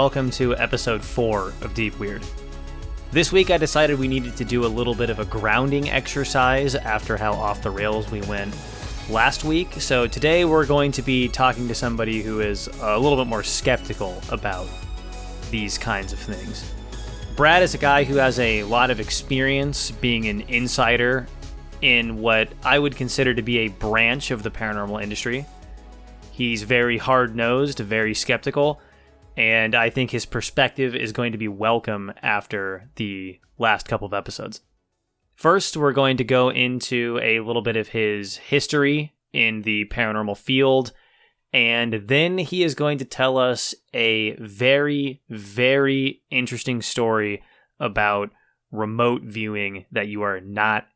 welcome to episode 4 of Deep Weird. This week I decided we needed to do a little bit of a grounding exercise after how off the rails we went last week. So today we're going to be talking to somebody who is a little bit more skeptical about these kinds of things. Brad is a guy who has a lot of experience being an insider in what I would consider to be a branch of the paranormal industry. He's very hard-nosed, very skeptical, and I think his perspective is going to be welcome after the last couple of episodes. First, we're going to go into a little bit of his history in the paranormal field, and then he is going to tell us a very, very interesting story about remote viewing that you are not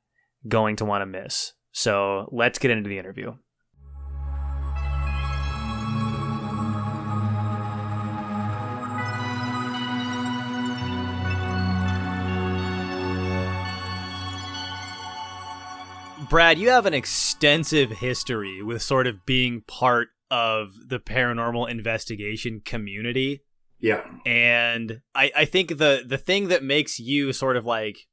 going to want to miss. So let's get into the interview. Brad, you have an extensive history with sort of being part of the paranormal investigation community. Yeah. And I think the thing that makes you sort of like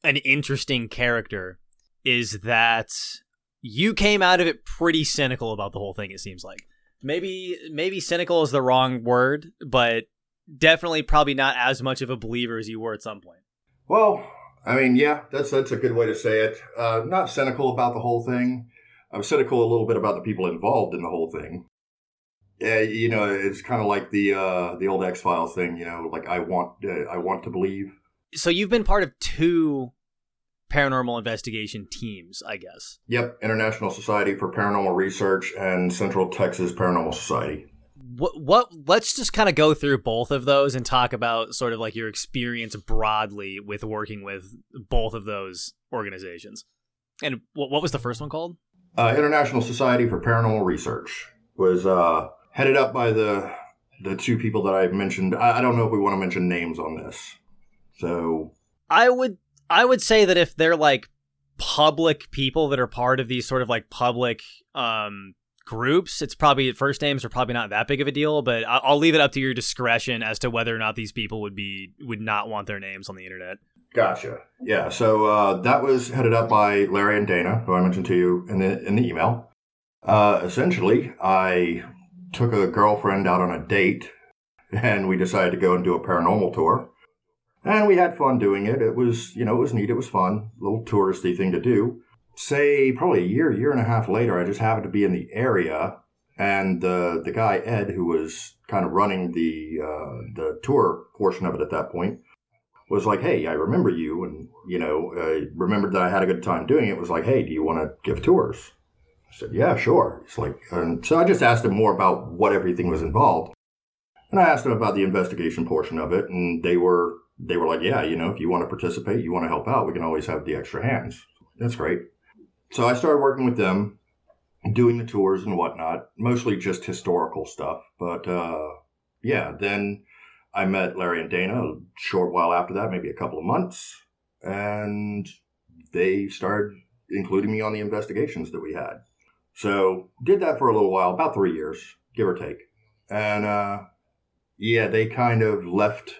an interesting character is that you came out of it pretty cynical about the whole thing, it seems like. Maybe cynical is the wrong word, but definitely probably not as much of a believer as you were at some point. Well, I mean, yeah, that's a good way to say it. Not cynical about the whole thing. I'm cynical a little bit about the people involved in the whole thing. It's kind of like the old X-Files thing, like I want to believe. So you've been part of 2 paranormal investigation teams, I guess. Yep, International Society for Paranormal Research and Central Texas Paranormal Society. What? Let's just kind of go through both of those and talk about sort of like your experience broadly with working with both of those organizations. And what was the first one called? International Society for Paranormal Research was headed up by the 2 people that I mentioned. I don't know if we want to mention names on this. So I would say that if they're like public people that are part of these sort of like public groups, it's probably first names are probably not that big of a deal, but I'll leave it up to your discretion as to whether or not these people would not want their names on the internet. Gotcha. Yeah. So that was headed up by Larry and Dana, who I mentioned to you in the email. Essentially, I took a girlfriend out on a date, and we decided to go and do a paranormal tour. And we had fun doing it. It was, it was neat. It was fun. A little touristy thing to do. Say probably a year and a half later, I just happened to be in the area. And the guy, Ed, who was kind of running the tour portion of it at that point, was like, hey, I remember you. And, I remembered that I had a good time doing it. Was like, hey, do you want to give tours? I said, yeah, sure. It's like, and so I just asked him more about what everything was involved. And I asked him about the investigation portion of it. And they were like, yeah, if you want to participate, you want to help out, we can always have the extra hands. That's great. So I started working with them, doing the tours and whatnot, mostly just historical stuff. But then I met Larry and Dana a short while after that, maybe a couple of months. And they started including me on the investigations that we had. So did that for a little while, about 3 years, give or take. And they kind of left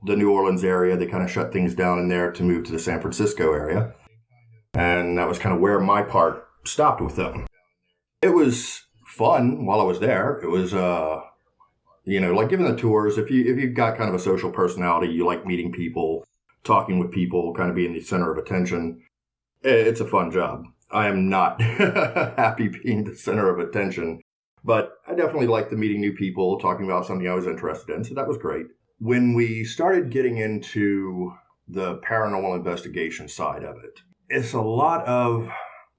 the New Orleans area. They kind of shut things down in there to move to the San Francisco area. And that was kind of where my part stopped with them. It was fun while I was there. It was, like giving the tours. If you've got kind of a social personality, you like meeting people, talking with people, kind of being the center of attention, it's a fun job. I am not happy being the center of attention, but I definitely liked the meeting new people, talking about something I was interested in. So that was great. When we started getting into the paranormal investigation side of it, it's a lot of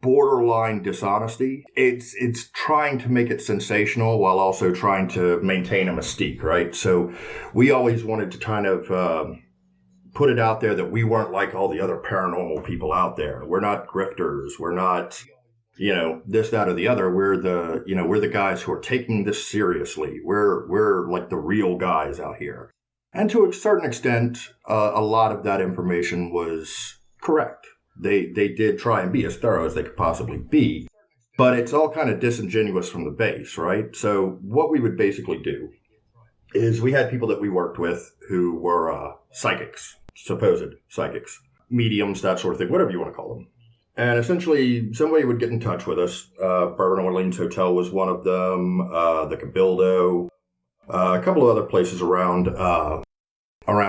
borderline dishonesty. It's trying to make it sensational while also trying to maintain a mystique, right? So we always wanted to kind of put it out there that we weren't like all the other paranormal people out there. We're not grifters. We're not, this, that, or the other. We're the guys who are taking this seriously. We're like the real guys out here. And to a certain extent, a lot of that information was correct. They did try and be as thorough as they could possibly be, but it's all kind of disingenuous from the base, right? So what we would basically do is we had people that we worked with who were psychics, supposed psychics, mediums, that sort of thing, whatever you want to call them. And essentially, somebody would get in touch with us. Bourbon Orleans Hotel was one of them, the Cabildo, a couple of other places around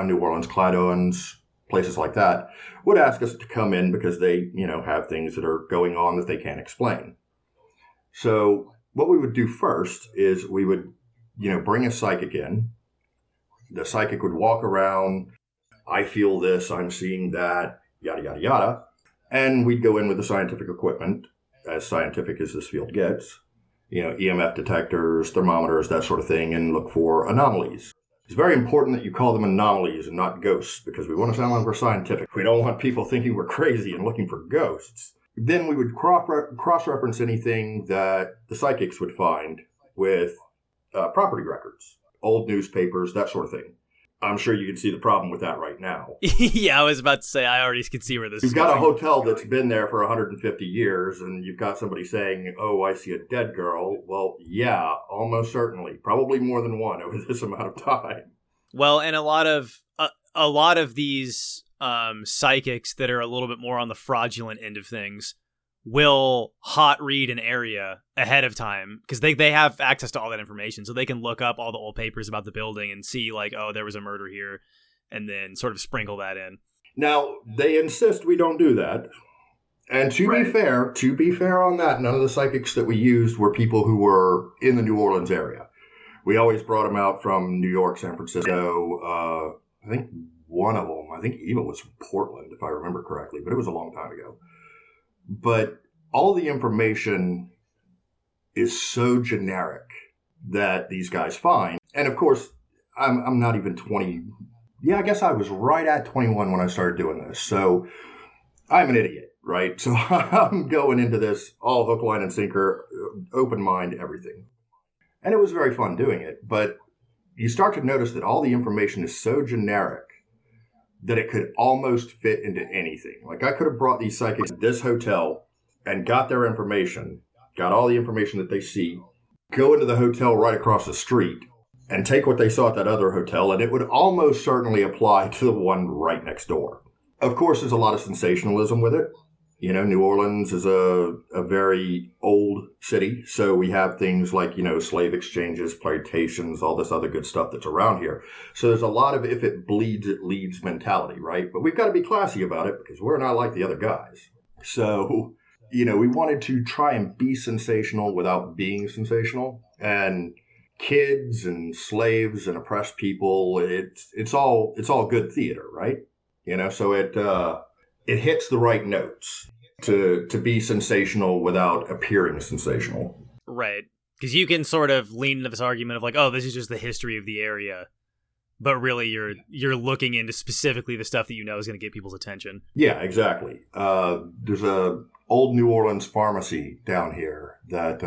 New Orleans, Clyde Owens, places like that, would ask us to come in because they, have things that are going on that they can't explain. So what we would do first is we would, bring a psychic in. The psychic would walk around. I feel this, I'm seeing that, yada, yada, yada. And we'd go in with the scientific equipment, as scientific as this field gets, EMF detectors, thermometers, that sort of thing, and look for anomalies. It's very important that you call them anomalies and not ghosts, because we want to sound like we're scientific. We don't want people thinking we're crazy and looking for ghosts. Then we would cross-reference anything that the psychics would find with property records, old newspapers, that sort of thing. I'm sure you can see the problem with that right now. Yeah, I was about to say, I already can see where this is going. You've got a hotel that's been there for 150 years, and you've got somebody saying, oh, I see a dead girl. Well, yeah, almost certainly. Probably more than one over this amount of time. Well, and a lot of these psychics that are a little bit more on the fraudulent end of things will hot read an area ahead of time because they have access to all that information, so they can look up all the old papers about the building and see like, oh, there was a murder here, and then sort of sprinkle that in. Now they insist we don't do that, and to be fair on that, none of the psychics that we used were people who were in the New Orleans area. We always brought them out from New York, San Francisco. I think one of them, even was from Portland, if I remember correctly, but it was a long time ago. But all the information is so generic that these guys find. And of course, I'm not even 20. Yeah, I guess I was right at 21 when I started doing this. So I'm an idiot, right? So I'm going into this all hook, line, and sinker, open mind, everything. And it was very fun doing it. But you start to notice that all the information is so generic that it could almost fit into anything. Like I could have brought these psychics to this hotel and got their information, got all the information that they see, go into the hotel right across the street and take what they saw at that other hotel, and it would almost certainly apply to the one right next door. Of course, there's a lot of sensationalism with it. New Orleans is a very old city, so we have things like, slave exchanges, plantations, all this other good stuff that's around here. So there's a lot of if it bleeds, it leads mentality, right? But we've got to be classy about it because we're not like the other guys. So, we wanted to try and be sensational without being sensational. And kids and slaves and oppressed people, it's all good theater, right? So it hits the right notes to be sensational without appearing sensational. Right. Because you can sort of lean into this argument of like, oh, this is just the history of the area. But really, you're looking into specifically the stuff that is going to get people's attention. Yeah, exactly. There's a old New Orleans pharmacy down here that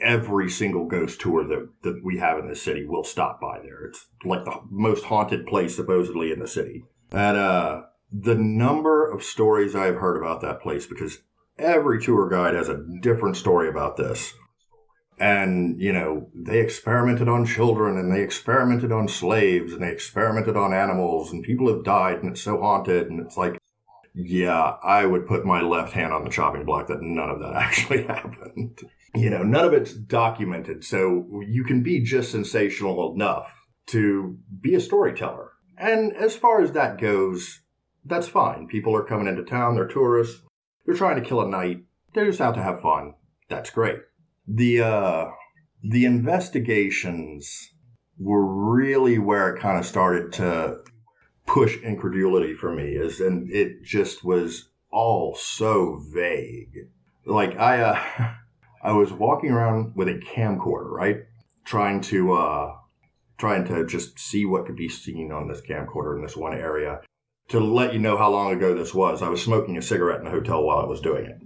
every single ghost tour that we have in the city will stop by there. It's like the most haunted place supposedly in the city. And the number of stories I've heard about that place, because every tour guide has a different story about this. And, they experimented on children and they experimented on slaves and they experimented on animals and people have died and it's so haunted. And it's like, yeah, I would put my left hand on the chopping block that none of that actually happened. None of it's documented. So you can be just sensational enough to be a storyteller. And as far as that goes, that's fine. People are coming into town. They're tourists. They're trying to kill a night. They're just out to have fun. That's great. The investigations were really where it kind of started to push incredulity for me, and it just was all so vague. Like I was walking around with a camcorder, right, trying to just see what could be seen on this camcorder in this one area. To let you know how long ago this was, I was smoking a cigarette in the hotel while I was doing it.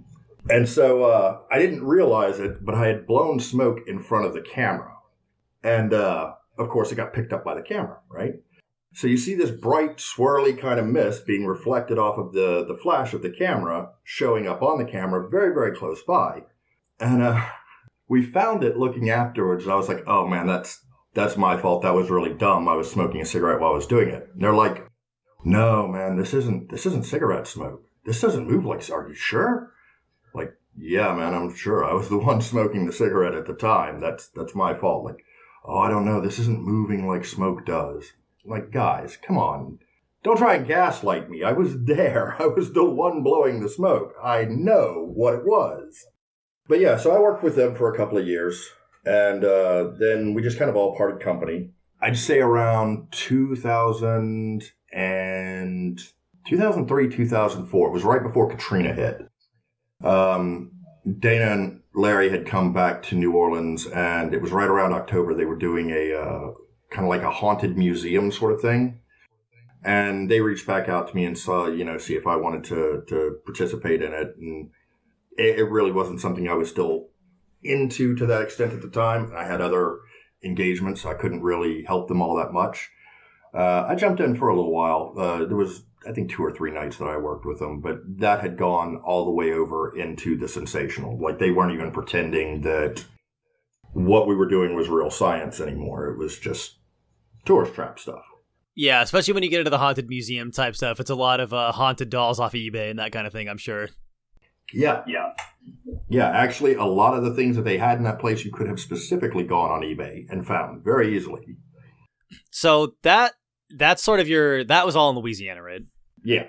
And so I didn't realize it, but I had blown smoke in front of the camera. And, of course, it got picked up by the camera, right? So you see this bright, swirly kind of mist being reflected off of the flash of the camera, showing up on the camera very, very close by. And we found it looking afterwards, and I was like, oh, man, that's that's my fault. That was really dumb. I was smoking a cigarette while I was doing it. And they're like, no, man, this isn't cigarette smoke. This doesn't move like, are you sure? Like, yeah, man, I'm sure. I was the one smoking the cigarette at the time. That's my fault. Like, oh, I don't know. This isn't moving like smoke does. Like, guys, come on. Don't try and gaslight me. I was there. I was the one blowing the smoke. I know what it was. But yeah, so I worked with them for a couple of years. And then we just kind of all parted company. I'd say around 2003, 2004. It was right before Katrina hit. Dana and Larry had come back to New Orleans, and it was right around October. They were doing a kind of like a haunted museum sort of thing. And they reached back out to me and saw, see if I wanted to participate in it. And it really wasn't something I was still into to that extent at the time. I had other engagements. So I couldn't really help them all that much. I jumped in for a little while. There was, I think, 2 or 3 nights that I worked with them, but that had gone all the way over into the sensational. Like, they weren't even pretending that what we were doing was real science anymore. It was just tourist trap stuff. Yeah, especially when you get into the haunted museum type stuff. It's a lot of haunted dolls off of eBay and that kind of thing, I'm sure. Yeah. Actually, a lot of the things that they had in that place, you could have specifically gone on eBay and found very easily. So that's sort of that was all in Louisiana, right? Yeah.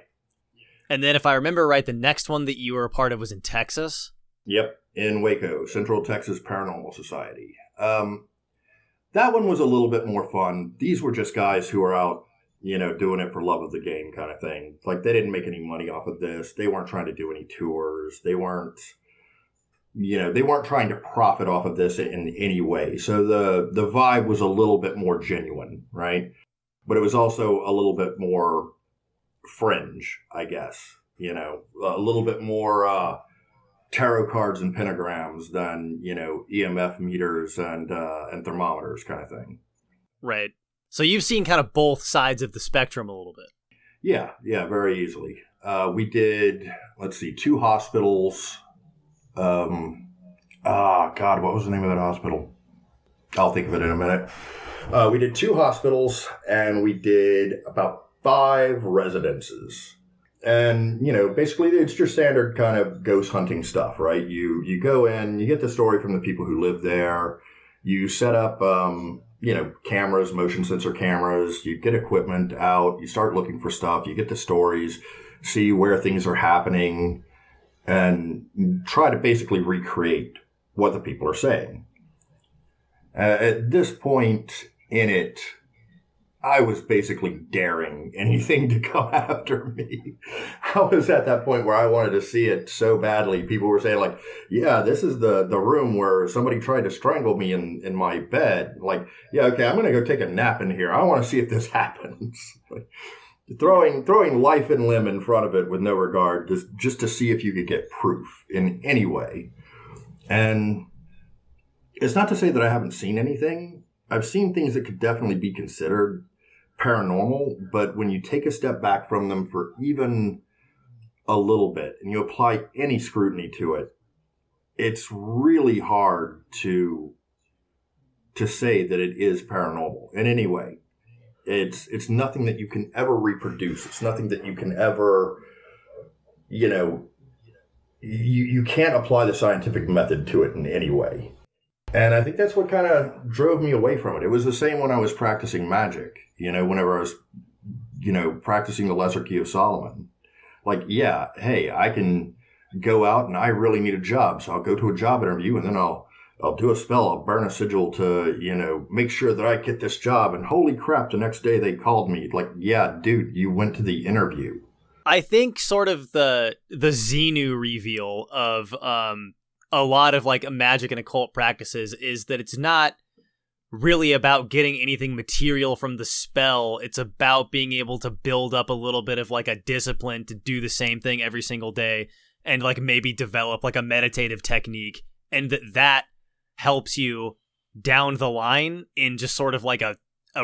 And then if I remember right, the next one that you were a part of was in Texas? Yep, in Waco, Central Texas Paranormal Society. That one was a little bit more fun. These were just guys who were out, doing it for love of the game kind of thing. Like, they didn't make any money off of this. They weren't trying to do any tours. They weren't trying to profit off of this in any way. So the vibe was a little bit more genuine, right? But it was also a little bit more fringe, I guess. A little bit more tarot cards and pentagrams than, EMF meters and thermometers kind of thing. Right. So you've seen kind of both sides of the spectrum a little bit. Yeah, very easily. We did, 2 hospitals. What was the name of that hospital? I'll think of it in a minute. We did 2 hospitals, and we did about 5 residences. And, basically it's your standard kind of ghost hunting stuff, right? You go in, you get the story from the people who live there. You set up, cameras, motion sensor cameras. You get equipment out. You start looking for stuff. You get the stories, see where things are happening, and try to basically recreate what the people are saying. At this point in it, I was basically daring anything to come after me. I was at that point where I wanted to see it so badly. People were saying, like, yeah, this is the room where somebody tried to strangle me in my bed. Like, yeah, okay, I'm going to go take a nap in here. I want to see if this happens. Throwing life and limb in front of it with no regard, just to see if you could get proof in any way. And it's not to say that I haven't seen anything. I've seen things that could definitely be considered paranormal, but when you take a step back from them for even a little bit and you apply any scrutiny to it, it's really hard to say that it is paranormal in any way. It's nothing that you can ever reproduce. It's nothing that you can ever, you can't apply the scientific method to it in any way. And I think that's what kind of drove me away from it. It was the same when I was practicing magic, whenever I was, practicing the Lesser Key of Solomon. Like, yeah, hey, I can go out and I really need a job. So I'll go to a job interview and then I'll do a spell. I'll burn a sigil to, make sure that I get this job. And holy crap, the next day they called me. Like, yeah, dude, you went to the interview. I think sort of the Xenu reveal of a lot of like magic and occult practices is that it's not really about getting anything material from the spell. It's about being able to build up a little bit of like a discipline to do the same thing every single day and like maybe develop like a meditative technique, and that helps you down the line in just sort of like a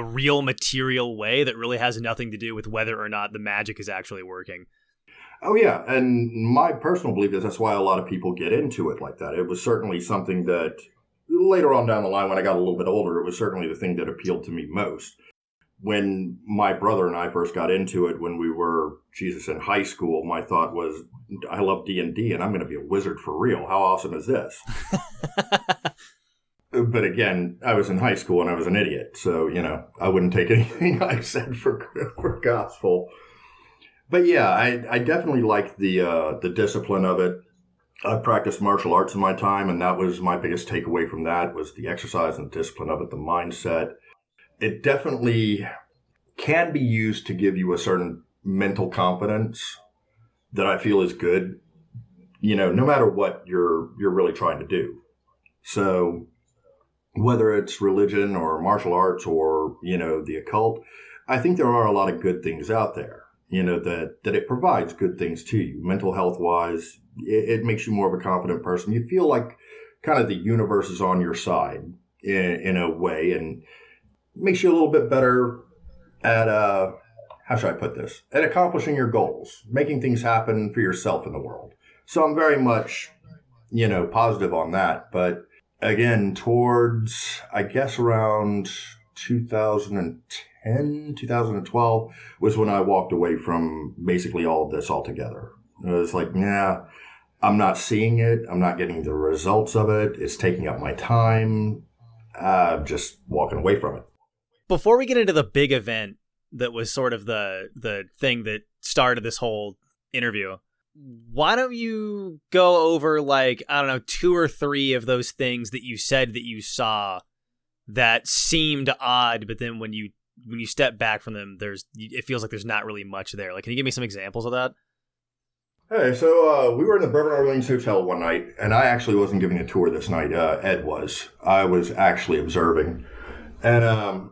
real material way that really has nothing to do with whether or not the magic is actually working. Oh, yeah. And my personal belief is that's why a lot of people get into it like that. It was certainly something that later on down the line, when I got a little bit older, it was certainly the thing that appealed to me most. When my brother and I first got into it, when we were, in high school, my thought was, I love D&D and I'm going to be a wizard for real. How awesome is this? But again, I was in high school and I was an idiot. So, I wouldn't take anything I said for gospel. But yeah, I definitely like the discipline of it. I practiced martial arts in my time, and that was my biggest takeaway from that was the exercise and discipline of it, the mindset. It definitely can be used to give you a certain mental confidence that I feel is good, no matter what you're really trying to do. So whether it's religion or martial arts or, the occult, I think there are a lot of good things out there, that it provides good things to you. Mental health wise, it makes you more of a confident person. You feel like kind of the universe is on your side in a way, and makes you a little bit better at, how should I put this? At accomplishing your goals, making things happen for yourself in the world. So I'm very much, positive on that. But again, towards, I guess, around 2010, 2012 was when I walked away from basically all of this altogether. It was like, I'm not seeing it. I'm not getting the results of it. It's taking up my time. Just walking away from it. Before we get into the big event that was sort of the thing that started this whole interview, why don't you go over, like, I don't know, 2 or 3 of those things that you said that you saw that seemed odd, but then when you step back from them, it feels like there's not really much there. Like, can you give me some examples of that? Hey, so we were in the Bourbon Orleans Hotel one night, and I actually wasn't giving a tour this night. Ed was. I was actually observing. And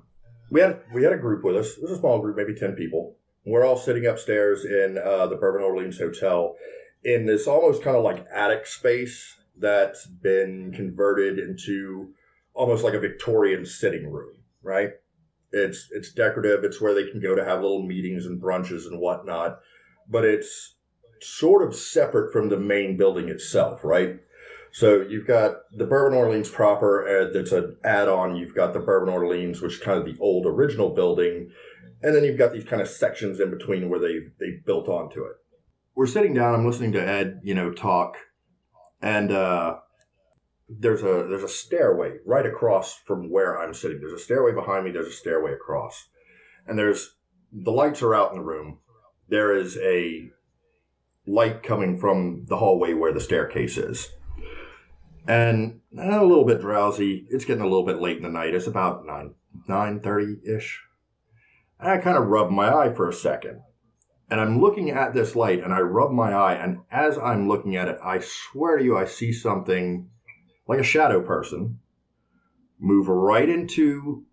we had a group with us. It was a small group, maybe 10 people. We're all sitting upstairs in the Bourbon Orleans Hotel in this almost kind of like attic space that's been converted into almost like a Victorian sitting room, right? It's decorative. It's where they can go to have little meetings and brunches and whatnot. But it's sort of separate from the main building itself, right? So you've got the Bourbon Orleans proper, that's an add-on. You've got the Bourbon Orleans, which is kind of the old original building. And then you've got these kind of sections in between where they built onto it. We're sitting down, I'm listening to Ed, talk. And there's a stairway right across from where I'm sitting. There's a stairway behind me, there's a stairway across. And the lights are out in the room. There is a light coming from the hallway where the staircase is. And I'm a little bit drowsy. It's getting a little bit late in the night. It's about 9:30-ish. And I kind of rub my eye for a second. And I'm looking at this light, and I rub my eye. And as I'm looking at it, I swear to you, I see something like a shadow person move right into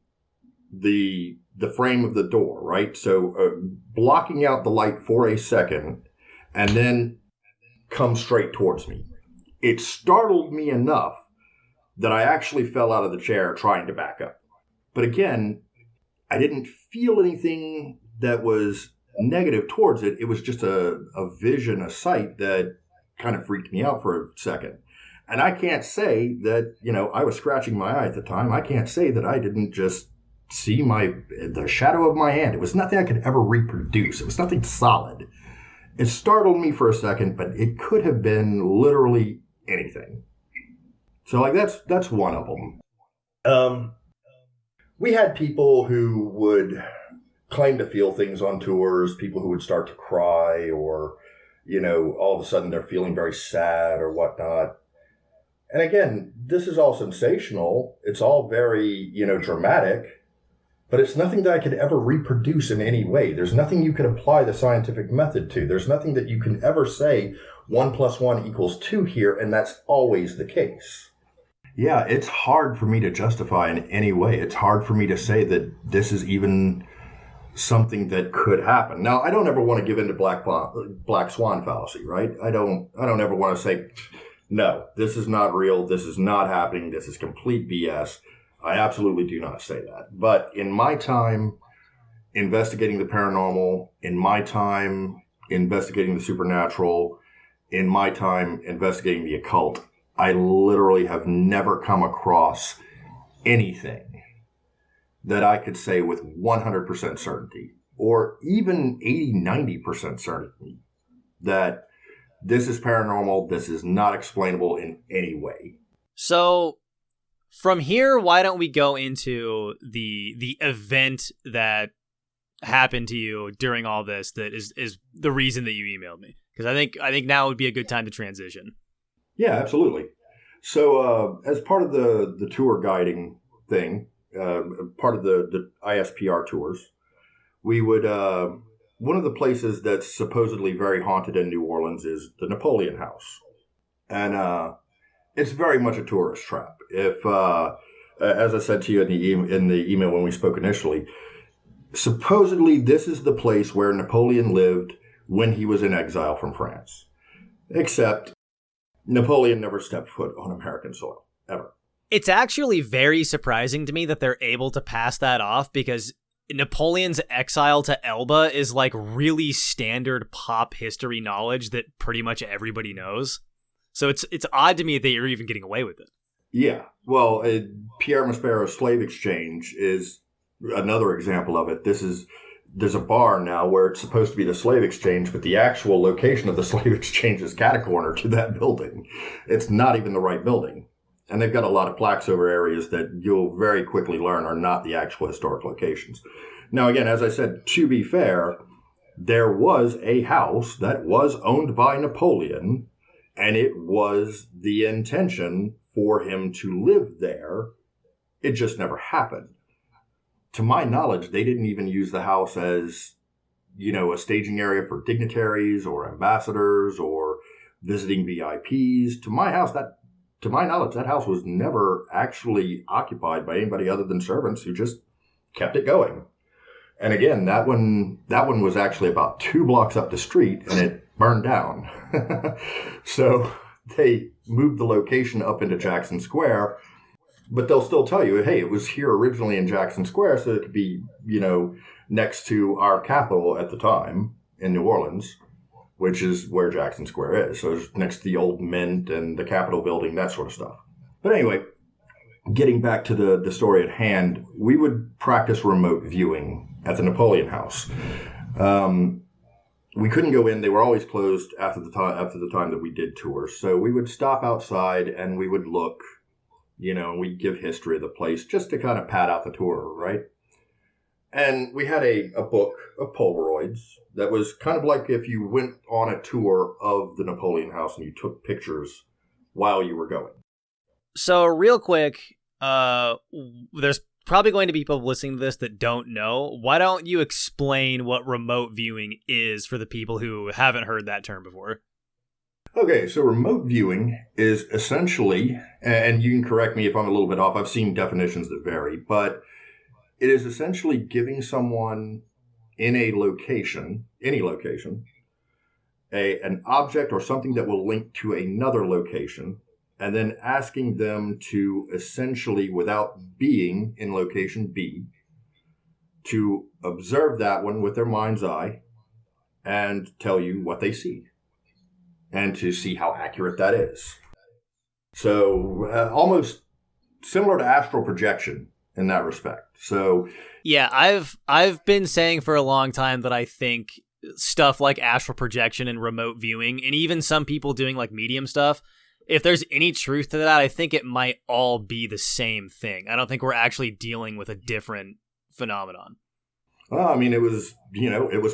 the frame of the door, right? So blocking out the light for a second, and then come straight towards me. It startled me enough that I actually fell out of the chair trying to back up. But again, I didn't feel anything that was negative towards it. It was just a vision, a sight that kind of freaked me out for a second. And I can't say that, I was scratching my eye at the time. I can't say that I didn't just see the shadow of my hand. It was nothing I could ever reproduce. It was nothing solid. It startled me for a second, but it could have been literally anything. So that's one of them. We had people who would claim to feel things on tours, people who would start to cry or, all of a sudden they're feeling very sad or whatnot. And again, this is all sensational. It's all very, dramatic, but it's nothing that I could ever reproduce in any way. There's nothing you could apply the scientific method to. There's nothing that you can ever say 1 + 1 = 2 here, and that's always the case. Yeah, it's hard for me to justify in any way. It's hard for me to say that this is even something that could happen. Now, I don't ever want to give in to black swan fallacy, right? I don't ever want to say, no, this is not real. This is not happening. This is complete BS. I absolutely do not say that. But in my time investigating the paranormal, in my time investigating the supernatural, in my time investigating the occult, I literally have never come across anything that I could say with 100% certainty, or even 80-90% certainty, that this is paranormal, this is not explainable in any way. So from here, why don't we go into the event that happened to you during all this that is the reason that you emailed me? Because I think now would be a good time to transition. Yeah, absolutely. So as part of the tour guiding thing, part of the ISPR tours, we would, one of the places that's supposedly very haunted in New Orleans is the Napoleon House. And it's very much a tourist trap. If, as I said to you in the email when we spoke initially, supposedly this is the place where Napoleon lived when he was in exile from France. Except Napoleon never stepped foot on American soil, ever. It's actually very surprising to me that they're able to pass that off, because Napoleon's exile to Elba is like really standard pop history knowledge that pretty much everybody knows. So it's odd to me that you're even getting away with it. Yeah. Well, Pierre Maspero's slave exchange is another example of it. There's a bar now where it's supposed to be the slave exchange, but the actual location of the slave exchange is cat-a-corner to that building. It's not even the right building. And they've got a lot of plaques over areas that you'll very quickly learn are not the actual historic locations. Now, again, as I said, to be fair, there was a house that was owned by Napoleon, and it was the intention for him to live there. It just never happened. To my knowledge, they didn't even use the house as, a staging area for dignitaries or ambassadors or visiting VIPs. To my knowledge, that house was never actually occupied by anybody other than servants who just kept it going. And again, that one was actually about 2 blocks up the street, and it burned down. So they moved the location up into Jackson Square. But they'll still tell you, hey, it was here originally in Jackson Square, so it could be, next to our capital at the time in New Orleans, which is where Jackson Square is. So it's next to the old Mint and the Capitol building, that sort of stuff. But anyway, getting back to the story at hand, we would practice remote viewing at the Napoleon House. We couldn't go in. They were always closed after the time that we did tours. So we would stop outside and we would look. We'd give history of the place just to kind of pad out the tour, right? And we had a book of Polaroids that was kind of like if you went on a tour of the Napoleon House and you took pictures while you were going. So real quick, there's probably going to be people listening to this that don't know. Why don't you explain what remote viewing is for the people who haven't heard that term before? Okay, so remote viewing is essentially, and you can correct me if I'm a little bit off, I've seen definitions that vary, but it is essentially giving someone in a location, any location, an object or something that will link to another location, and then asking them to essentially, without being in location B, to observe that one with their mind's eye and tell you what they see, and to see how accurate that is. So almost similar to astral projection in that respect. So yeah, I've been saying for a long time that I think stuff like astral projection and remote viewing, and even some people doing like medium stuff, if there's any truth to that, I think it might all be the same thing. I don't think we're actually dealing with a different phenomenon. Well, I mean, it was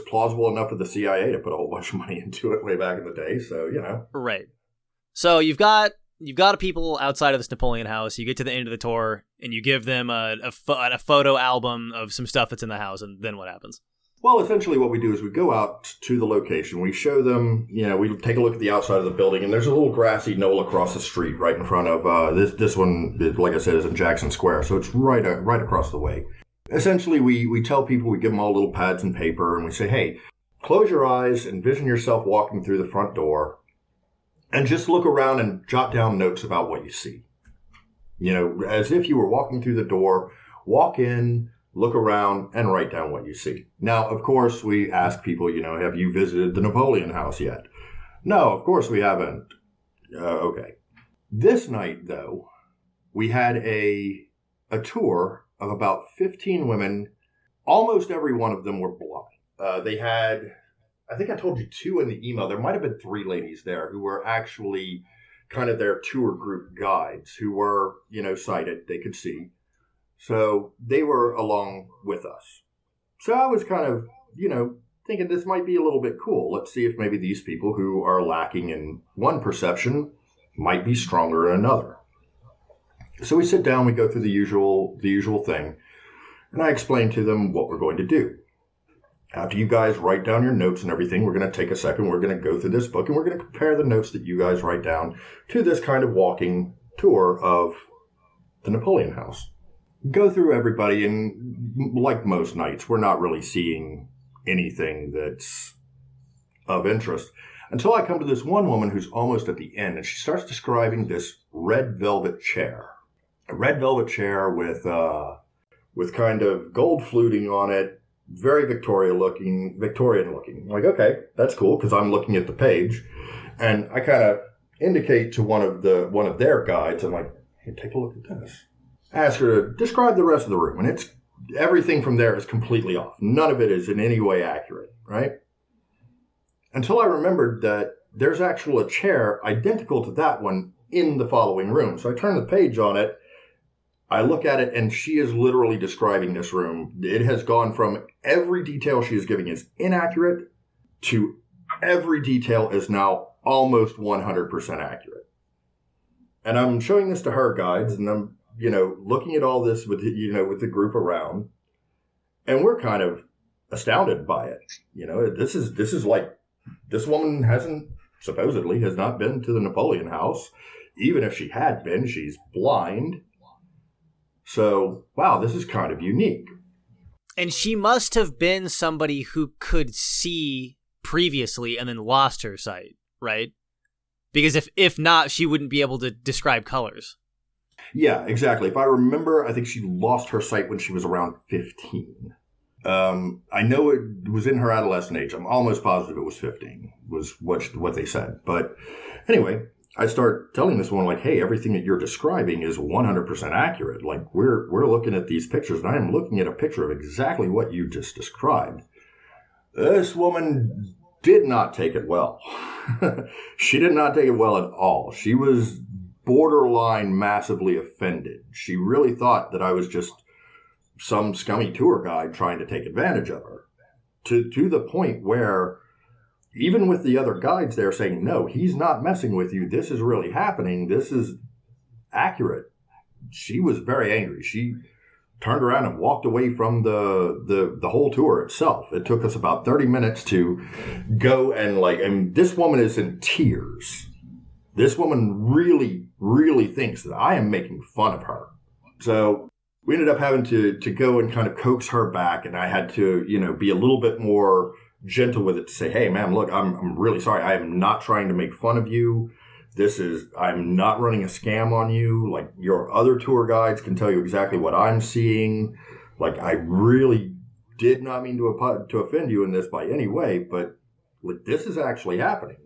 plausible enough for the CIA to put a whole bunch of money into it way back in the day. So, Right. So you've got people outside of this Napoleon House. You get to the end of the tour and you give them a photo album of some stuff that's in the house. And then what happens? Well, essentially what we do is we go out to the location. We show them, we take a look at the outside of the building, and there's a little grassy knoll across the street right in front of this one, like I said, is in Jackson Square. So it's right across the way. Essentially, we tell people, we give them all little pads and paper, and we say, hey, close your eyes, envision yourself walking through the front door, and just look around and jot down notes about what you see. As if you were walking through the door, walk in, look around, and write down what you see. Now, of course, we ask people, have you visited the Napoleon House yet? No, of course we haven't. Okay. This night, though, we had a tour of about 15 women. Almost every one of them were blind. They had, I think I told you 2 in the email. There might have been 3 ladies there who were actually kind of their tour group guides who were, sighted. They could see. So they were along with us. So I was kind of, thinking this might be a little bit cool. Let's see if maybe these people who are lacking in one perception might be stronger in another. So we sit down, we go through the usual thing, and I explain to them what we're going to do. After you guys write down your notes and everything, we're going to take a second, we're going to go through this book, and we're going to compare the notes that you guys write down to this kind of walking tour of the Napoleon House. Go through everybody, and like most nights, we're not really seeing anything that's of interest until I come to this one woman who's almost at the end, and she starts describing this red velvet chair. A red velvet chair with kind of gold fluting on it, very Victorian looking. I'm like, okay, that's cool, because I'm looking at the page, and I kind of indicate to one of their guides. I'm like, hey, take a look at this. I ask her to describe the rest of the room, and it's everything from there is completely off. None of it is in any way accurate, right? Until I remembered that there's actually a chair identical to that one in the following room. So I turn the page on it, I look at it, and she is literally describing this room. It has gone from every detail she is giving is inaccurate to every detail is now almost 100% accurate. And I'm showing this to her guides, and I'm, looking at all this with the group around, and we're kind of astounded by it. This is like, this woman supposedly has not been to the Napoleon House. Even if she had been, she's blind. So, wow, this is kind of unique. And she must have been somebody who could see previously and then lost her sight, right? Because if not, she wouldn't be able to describe colors. Yeah, exactly. If I remember, I think she lost her sight when she was around 15. I know it was in her adolescent age. I'm almost positive it was 15, was what they said. But anyway, I start telling this one, like, hey, everything that you're describing is 100% accurate. Like, we're looking at these pictures, and I am looking at a picture of exactly what you just described. This woman did not take it well. She did not take it well at all. She was borderline massively offended. She really thought that I was just some scummy tour guide trying to take advantage of her. To the point where even with the other guides there saying, no, he's not messing with you. This is really happening. This is accurate. She was very angry. She turned around and walked away from the whole tour itself. It took us about 30 minutes to go and this woman is in tears. This woman really, really thinks that I am making fun of her. So we ended up having to go and kind of coax her back, and I had to, be a little bit more gentle with it to say, hey, ma'am, look, I'm really sorry. I am not trying to make fun of you. I'm not running a scam on you. Like, your other tour guides can tell you exactly what I'm seeing. Like, I really did not mean to offend you in this by any way, but like, this is actually happening.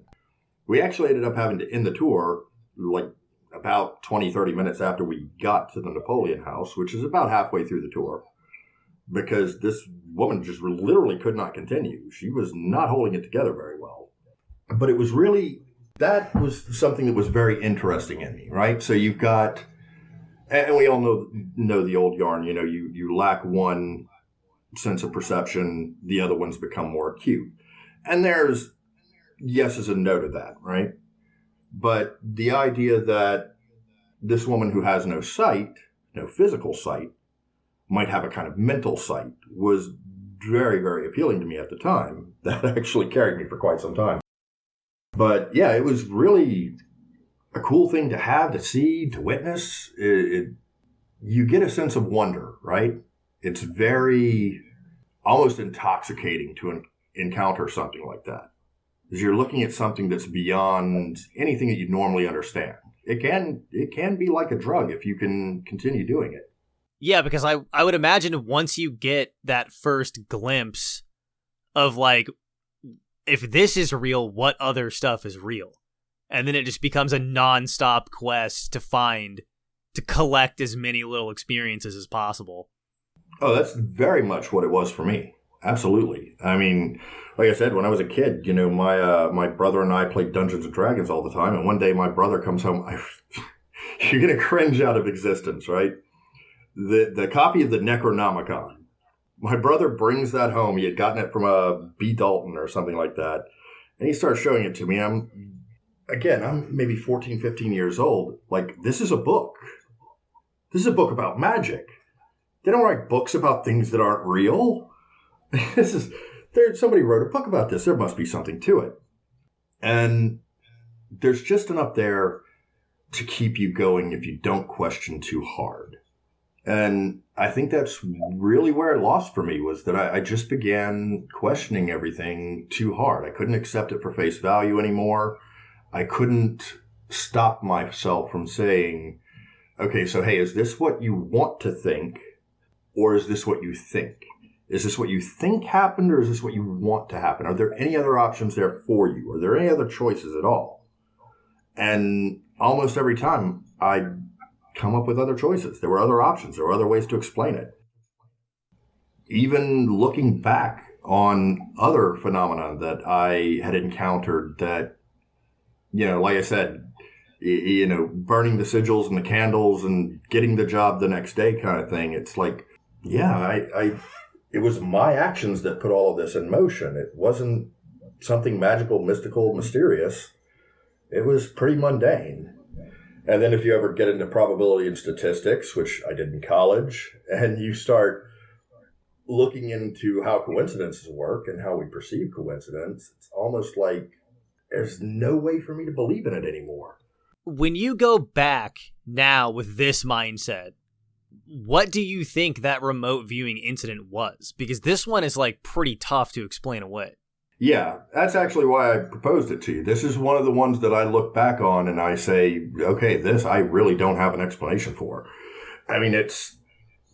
We actually ended up having to end the tour, like, about 20, 30 minutes after we got to the Napoleon House, which is about halfway through the tour, because this woman just literally could not continue. She was not holding it together very well. But it was really, that was something that was very interesting in me, right? So you've got, and we all know the old yarn, you lack one sense of perception, the other ones become more acute. And there's yeses and no to that, right? But the idea that this woman who has no sight, no physical sight, might have a kind of mental sight was very, very appealing to me at the time. That actually carried me for quite some time. But yeah, it was really a cool thing to have, to see, to witness. You get a sense of wonder, right? It's very almost intoxicating to encounter something like that. Because you're looking at something that's beyond anything that you normally understand. It can be like a drug if you can continue doing it. Yeah, because I would imagine once you get that first glimpse of, like, if this is real, what other stuff is real? And then it just becomes a nonstop quest to collect as many little experiences as possible. Oh, that's very much what it was for me. Absolutely. I mean, like I said, when I was a kid, my brother and I played Dungeons and Dragons all the time. And one day my brother comes home. You're going to cringe out of existence, right? The copy of the Necronomicon. My brother brings that home. He had gotten it from a B. Dalton or something like that. And he starts showing it to me. I'm maybe 14, 15 years old. Like, this is a book. This is a book about magic. They don't write books about things that aren't real. Somebody wrote a book about this. There must be something to it. And there's just enough there to keep you going if you don't question too hard. And I think that's really where it lost for me, was that I just began questioning everything too hard. I couldn't accept it for face value anymore. I couldn't stop myself from saying, okay, so hey, is this what you want to think, or is this what you think? Is this what you think happened, or is this what you want to happen? Are there any other options there for you? Are there any other choices at all? And almost every time I'd come up with other choices. There were other options. There were other ways to explain it. Even looking back on other phenomena that I had encountered that, like I said, burning the sigils and the candles and getting the job the next day kind of thing. It's like, it was my actions that put all of this in motion. It wasn't something magical, mystical, mysterious. It was pretty mundane. And then if you ever get into probability and statistics, which I did in college, and you start looking into how coincidences work and how we perceive coincidence, it's almost like there's no way for me to believe in it anymore. When you go back now with this mindset, what do you think that remote viewing incident was? Because this one is like pretty tough to explain away. Yeah, that's actually why I proposed it to you. This is one of the ones that I look back on and I say, okay, this I really don't have an explanation for. I mean, it's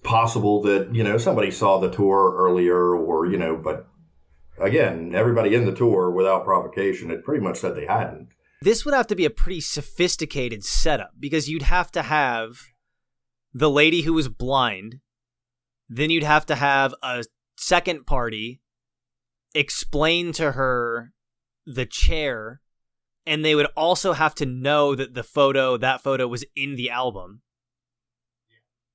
possible that, somebody saw the tour earlier or, but again, everybody in the tour without provocation, it pretty much said they hadn't. This would have to be a pretty sophisticated setup because you'd have to have the lady who was blind. Then you'd have to have a second party explain to her the chair, and they would also have to know that that photo was in the album.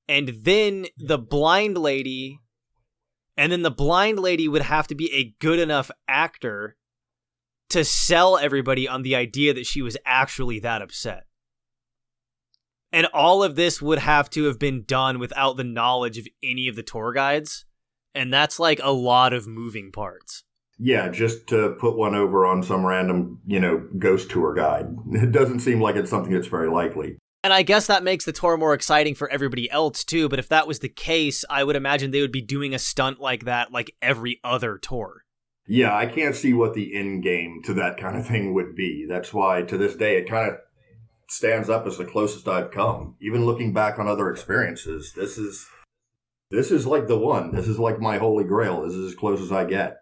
And then the blind lady would have to be a good enough actor to sell everybody on the idea that she was actually that upset. And all of this would have to have been done without the knowledge of any of the tour guides. And that's like a lot of moving parts. Yeah, just to put one over on some random, ghost tour guide. It doesn't seem like it's something that's very likely. And I guess that makes the tour more exciting for everybody else, too. But if that was the case, I would imagine they would be doing a stunt like that like every other tour. Yeah, I can't see what the end game to that kind of thing would be. That's why, to this day, it kind of stands up as the closest I've come. Even looking back on other experiences, this is like the one. This is like my holy grail. This is as close as I get.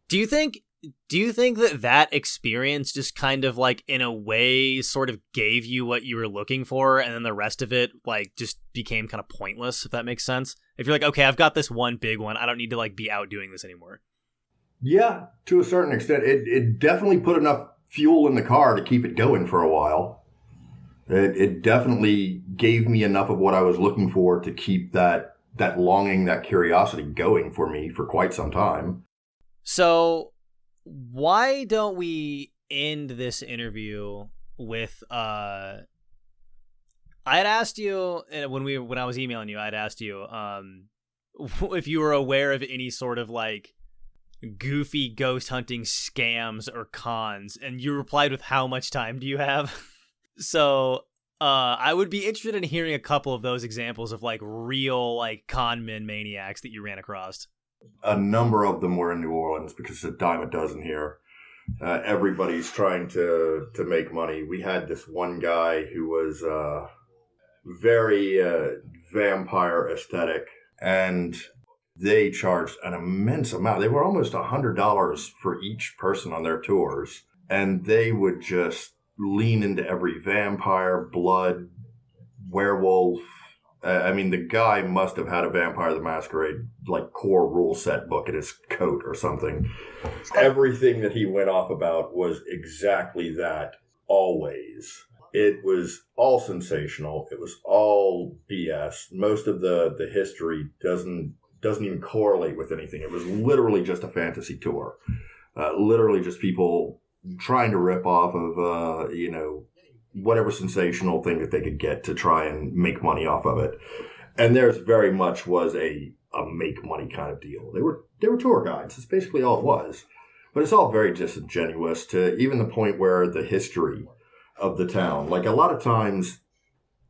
Do you think that experience just kind of like in a way sort of gave you what you were looking for, and then the rest of it like just became kind of pointless, if that makes sense? If you're like, okay, I've got this one big one, I don't need to like be out doing this anymore. Yeah, to a certain extent. It definitely put enough fuel in the car to keep it going for a while. It definitely gave me enough of what I was looking for to keep that longing, that curiosity going for me for quite some time. So why don't we end this interview with I had asked you when I was emailing you, I'd asked you if you were aware of any sort of like goofy ghost hunting scams or cons, and you replied with how much time do you have? So I would be interested in hearing a couple of those examples of like real like con men maniacs that you ran across. A number of them were in New Orleans because it's a dime a dozen here. Everybody's trying to make money. We had this one guy who was very vampire aesthetic, and they charged an immense amount. They were almost $100 for each person on their tours, and they would just lean into every vampire, blood, werewolf. I mean, the guy must have had a Vampire the Masquerade, like, core rule set book in his coat or something. Everything that he went off about was exactly that, always. It was all sensational. It was all BS. Most of the history doesn't even correlate with anything. It was literally just a fantasy tour. Literally just people trying to rip off of, whatever sensational thing that they could get to try and make money off of it. And theirs very much was a make money kind of deal. They were tour guides. That's basically all it was. But it's all very disingenuous, to even the point where the history of the town, like, a lot of times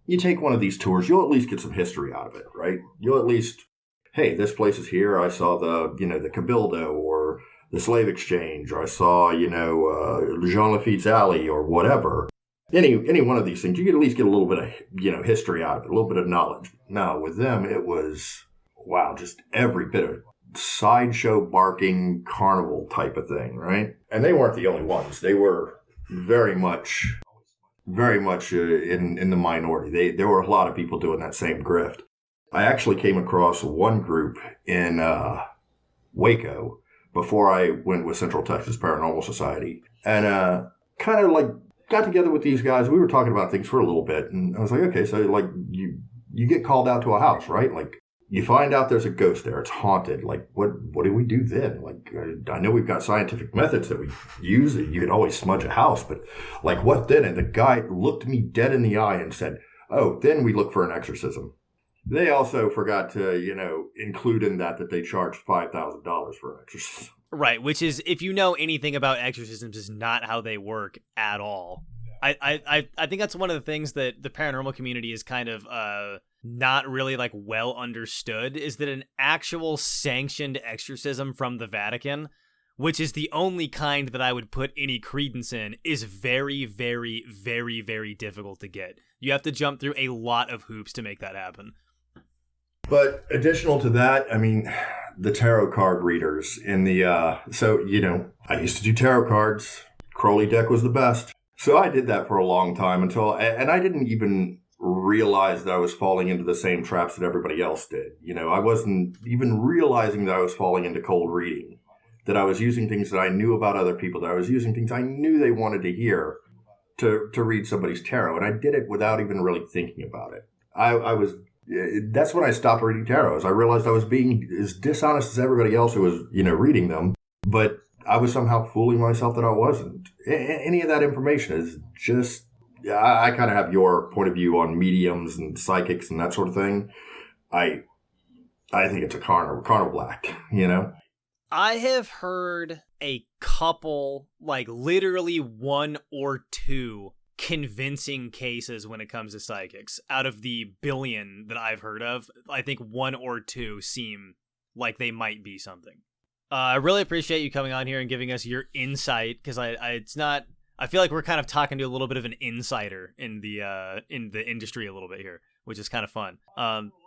you take one of these tours, you'll at least get some history out of it, right? You'll at least, hey, this place is here. I saw the Cabildo, or the Slave Exchange, or I saw, Jean Lafitte's Alley, or whatever. Any one of these things, you could at least get a little bit of, history out of it, a little bit of knowledge. Now, with them, it was, wow, just every bit of sideshow barking carnival type of thing, right? And they weren't the only ones. They were very much in the minority. There were a lot of people doing that same grift. I actually came across one group in Waco before I went with Central Texas Paranormal Society, and kind of like got together with these guys. We were talking about things for a little bit, and I was like, okay, so like you get called out to a house, right? Like, you find out there's a ghost there. It's haunted. Like, what do we do then? Like, I know we've got scientific methods that we use. You can always smudge a house, but like, what then? And the guy looked me dead in the eye and said, oh, then we look for an exorcism. They also forgot to, include in that they charged $5,000 for an exorcism. Right, which is, if you know anything about exorcisms, is not how they work at all. I think that's one of the things that the paranormal community is kind of not really like well understood, is that an actual sanctioned exorcism from the Vatican, which is the only kind that I would put any credence in, is very, very, very, very difficult to get. You have to jump through a lot of hoops to make that happen. But additional to that, I mean, the tarot card readers in the, I used to do tarot cards. Crowley deck was the best. So I did that for a long time and I didn't even realize that I was falling into the same traps that everybody else did. I wasn't even realizing that I was falling into cold reading, that I was using things that I knew about other people, that I was using things I knew they wanted to hear to read somebody's tarot. And I did it without even really thinking about it. That's when I stopped reading tarots. I realized I was being as dishonest as everybody else who was, reading them, but I was somehow fooling myself that I wasn't. Any of that information is just, I kind of have your point of view on mediums and psychics and that sort of thing. I think it's a carnival act, I have heard a couple, like literally one or two convincing cases when it comes to psychics. Out of the billion that I've heard of, I think one or two seem like they might be something. I really appreciate you coming on here and giving us your insight, because I feel like we're kind of talking to a little bit of an insider in the industry a little bit here, which is kind of fun.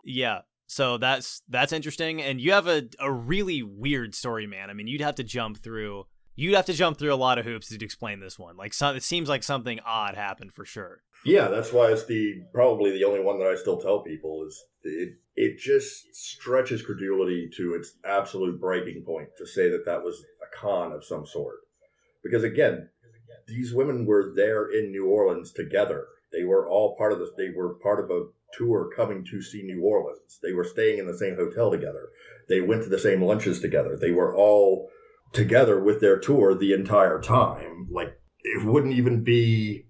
Yeah. So that's interesting, and you have a really weird story, man. I mean, you'd have to jump through a lot of hoops to explain this one. Like, it seems like something odd happened for sure. Yeah, that's why it's probably the only one that I still tell people is it just stretches credulity to its absolute breaking point to say that was a con of some sort. Because again, these women were there in New Orleans together. They were all part of this. They were part of a tour coming to see New Orleans. They were staying in the same hotel together. They went to the same lunches together. They were all together with their tour the entire time. Like, it wouldn't even be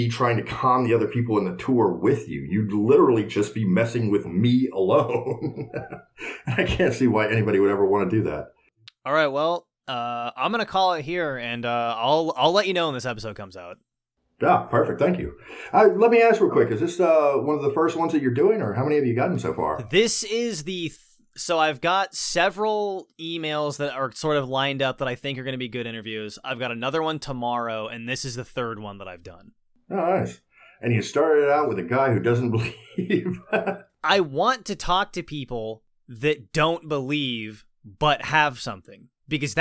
trying to con the other people in the tour with you. You'd literally just be messing with me alone. I can't see why anybody would ever want to do that. All right, well, I'm gonna call it here, and I'll let you know when this episode comes out. Yeah, perfect. Thank you. Let me ask real quick: is this one of the first ones that you're doing, or how many have you gotten so far? This is So I've got several emails that are sort of lined up that I think are going to be good interviews. I've got another one tomorrow, and this is the third one that I've done. Oh, nice. And you started out with a guy who doesn't believe. I want to talk to people that don't believe but have something, because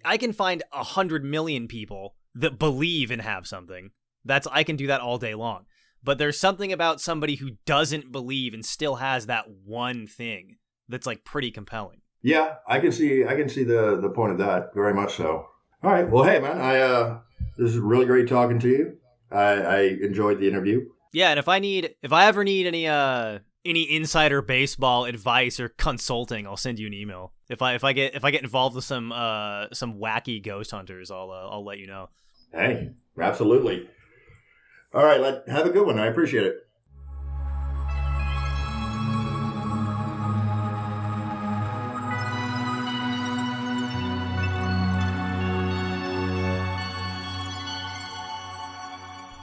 I can find 100 million people that believe and have something. I can do that all day long. But there's something about somebody who doesn't believe and still has that one thing that's like pretty compelling. Yeah, I can see the point of that very much so. All right, well, hey man, this is really great talking to you. I enjoyed the interview. Yeah, and if I ever need any insider baseball advice or consulting, I'll send you an email. If I get involved with some wacky ghost hunters, I'll let you know. Hey, absolutely. All right, have a good one. I appreciate it.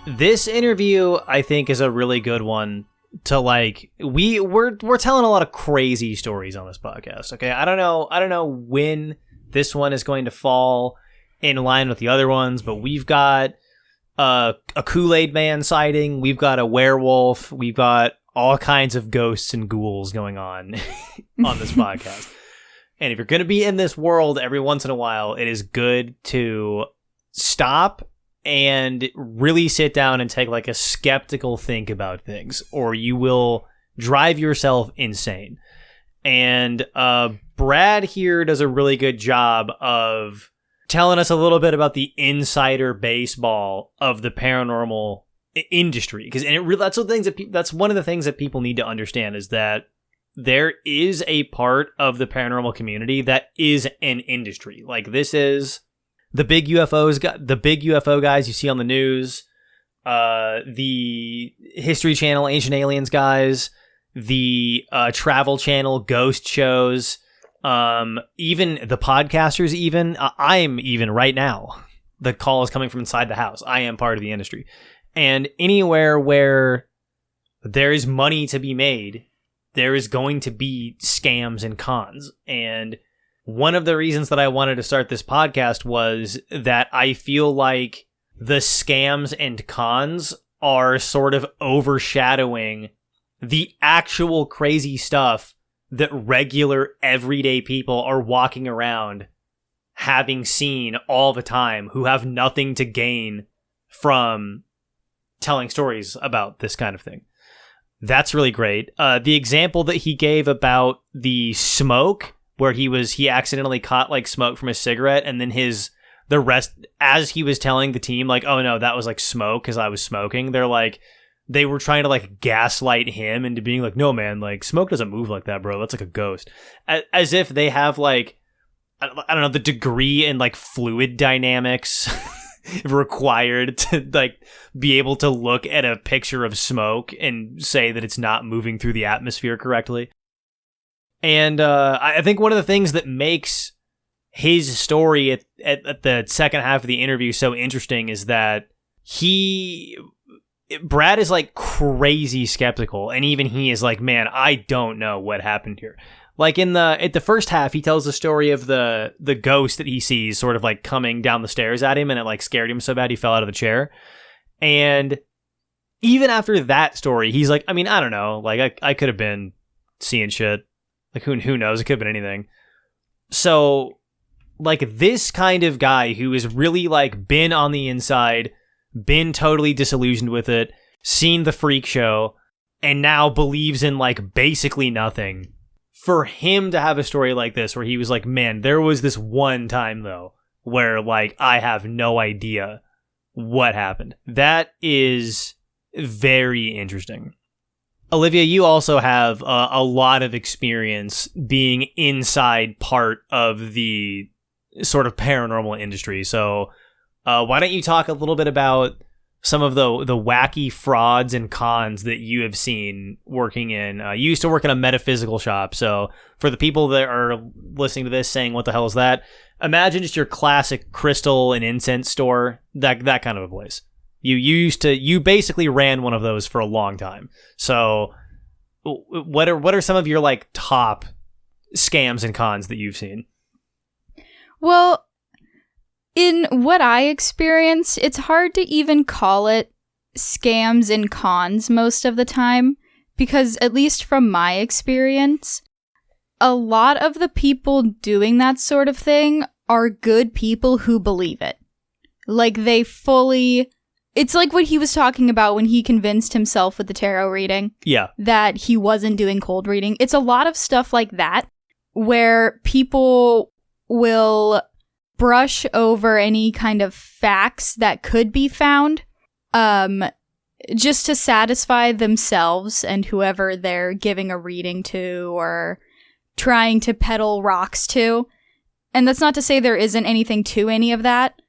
This interview, I think, is a really good one to like. We're telling a lot of crazy stories on this podcast. Okay, I don't know when this one is going to fall in line with the other ones, but we've got a Kool-Aid Man sighting, we've got a werewolf, we've got all kinds of ghosts and ghouls going on this podcast. And if you're going to be in this world every once in a while, it is good to stop and really sit down and take like a skeptical think about things, or you will drive yourself insane. And Brad here does a really good job of telling us a little bit about the insider baseball of the paranormal industry, because that's one of the things that people need to understand, is that there is a part of the paranormal community that is an industry. Like, this is the big UFO guys you see on the news, the History Channel Ancient Aliens guys, the Travel Channel ghost shows, even the podcasters. Even I'm even right now, the call is coming from inside the house. I am part of the industry, and anywhere where there is money to be made, there is going to be scams and cons. And one of the reasons that I wanted to start this podcast was that I feel like the scams and cons are sort of overshadowing the actual crazy stuff that regular everyday people are walking around having seen all the time, who have nothing to gain from telling stories about this kind of thing. That's really great. The example that he gave about the smoke, where he accidentally caught like smoke from a cigarette, and then the rest, as he was telling the team, like, oh no, that was like smoke because I was smoking. They were trying to like gaslight him into being like, no man, like smoke doesn't move like that, bro. That's like a ghost. As if they have like, I don't know, the degree in like fluid dynamics required to like be able to look at a picture of smoke and say that it's not moving through the atmosphere correctly. And I think one of the things that makes his story at the second half of the interview so interesting is that Brad is like crazy skeptical, and even he is like, man, I don't know what happened here. Like at the first half, he tells the story of the ghost that he sees sort of like coming down the stairs at him, and it like scared him so bad he fell out of the chair. And even after that story, he's like, I mean, I don't know, like I could have been seeing shit. Like, who knows? It could have been anything. So, like, this kind of guy who has really, like, been on the inside, been totally disillusioned with it, seen the freak show, and now believes in, like, basically nothing. For him to have a story like this, where he was like, man, there was this one time, though, where, like, I have no idea what happened. That is very interesting. Olivia, you also have a lot of experience being inside part of the sort of paranormal industry. So why don't you talk a little bit about some of the wacky frauds and cons that you have seen working in? You used to work in a metaphysical shop. So for the people that are listening to this saying, what the hell is that? Imagine just your classic crystal and incense store, that kind of a place. You basically ran one of those for a long time. So what are some of your like top scams and cons that you've seen? Well, in what I experienced, it's hard to even call it scams and cons most of the time, because at least from my experience, a lot of the people doing that sort of thing are good people who believe it. Like, they fully... It's like what he was talking about when he convinced himself with the tarot reading. Yeah. That he wasn't doing cold reading. It's a lot of stuff like that, where people will brush over any kind of facts that could be found, just to satisfy themselves and whoever they're giving a reading to or trying to peddle rocks to. And that's not to say there isn't anything to any of that,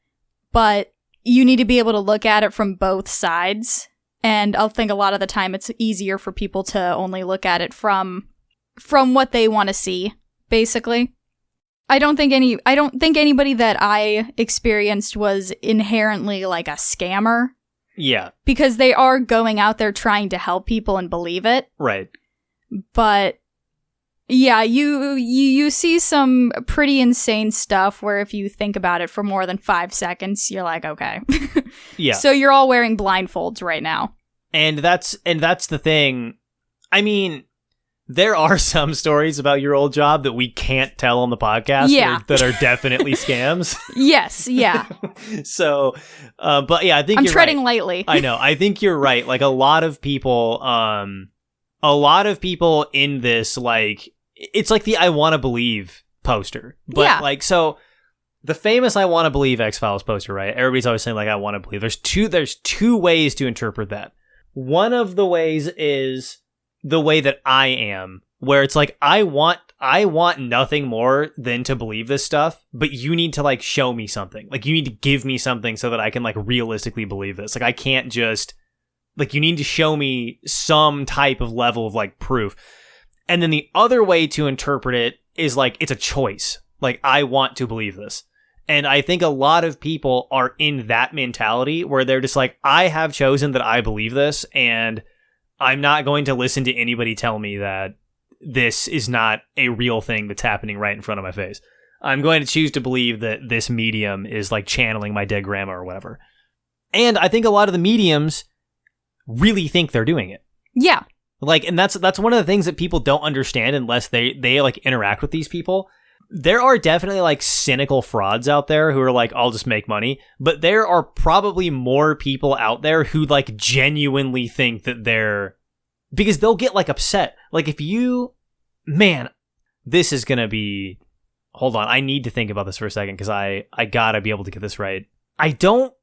but you need to be able to look at it from both sides. And I'll think a lot of the time it's easier for people to only look at it from what they want to see, basically. I don't think anybody that I experienced was inherently like a scammer. Yeah. Because they are going out there trying to help people and believe it. Right. But yeah, you see some pretty insane stuff where if you think about it for more than 5 seconds, you're like, okay. Yeah. So you're all wearing blindfolds right now. And that's the thing. I mean, there are some stories about your old job that we can't tell on the podcast that are definitely scams. Yes, yeah. So, but yeah, I think I'm you're treading right. lightly. I know. I think you're right. Like a lot of people in this, like, it's like the I Want to Believe poster. But yeah. like, so the famous I Want to Believe X-Files poster, right? Everybody's always saying like, I want to believe. There's two ways to interpret that. One of the ways is the way that I am, where it's like, I want nothing more than to believe this stuff, but you need to like show me something. Like you need to give me something so that I can like realistically believe this. Like I can't just, like, you need to show me some type of level of like proof. And then the other way to interpret it is like, it's a choice. Like, I want to believe this. And I think a lot of people are in that mentality where they're just like, I have chosen that I believe this, and I'm not going to listen to anybody tell me that this is not a real thing that's happening right in front of my face. I'm going to choose to believe that this medium is like channeling my dead grandma or whatever. And I think a lot of the mediums really think they're doing it. Yeah. Like, and that's one of the things that people don't understand unless they like interact with these people. There are definitely like cynical frauds out there who are like, I'll just make money. But there are probably more people out there who like genuinely think that because they'll get like upset. Like if this is going to be, hold on. I need to think about this for a second because I gotta be able to get this right. I don't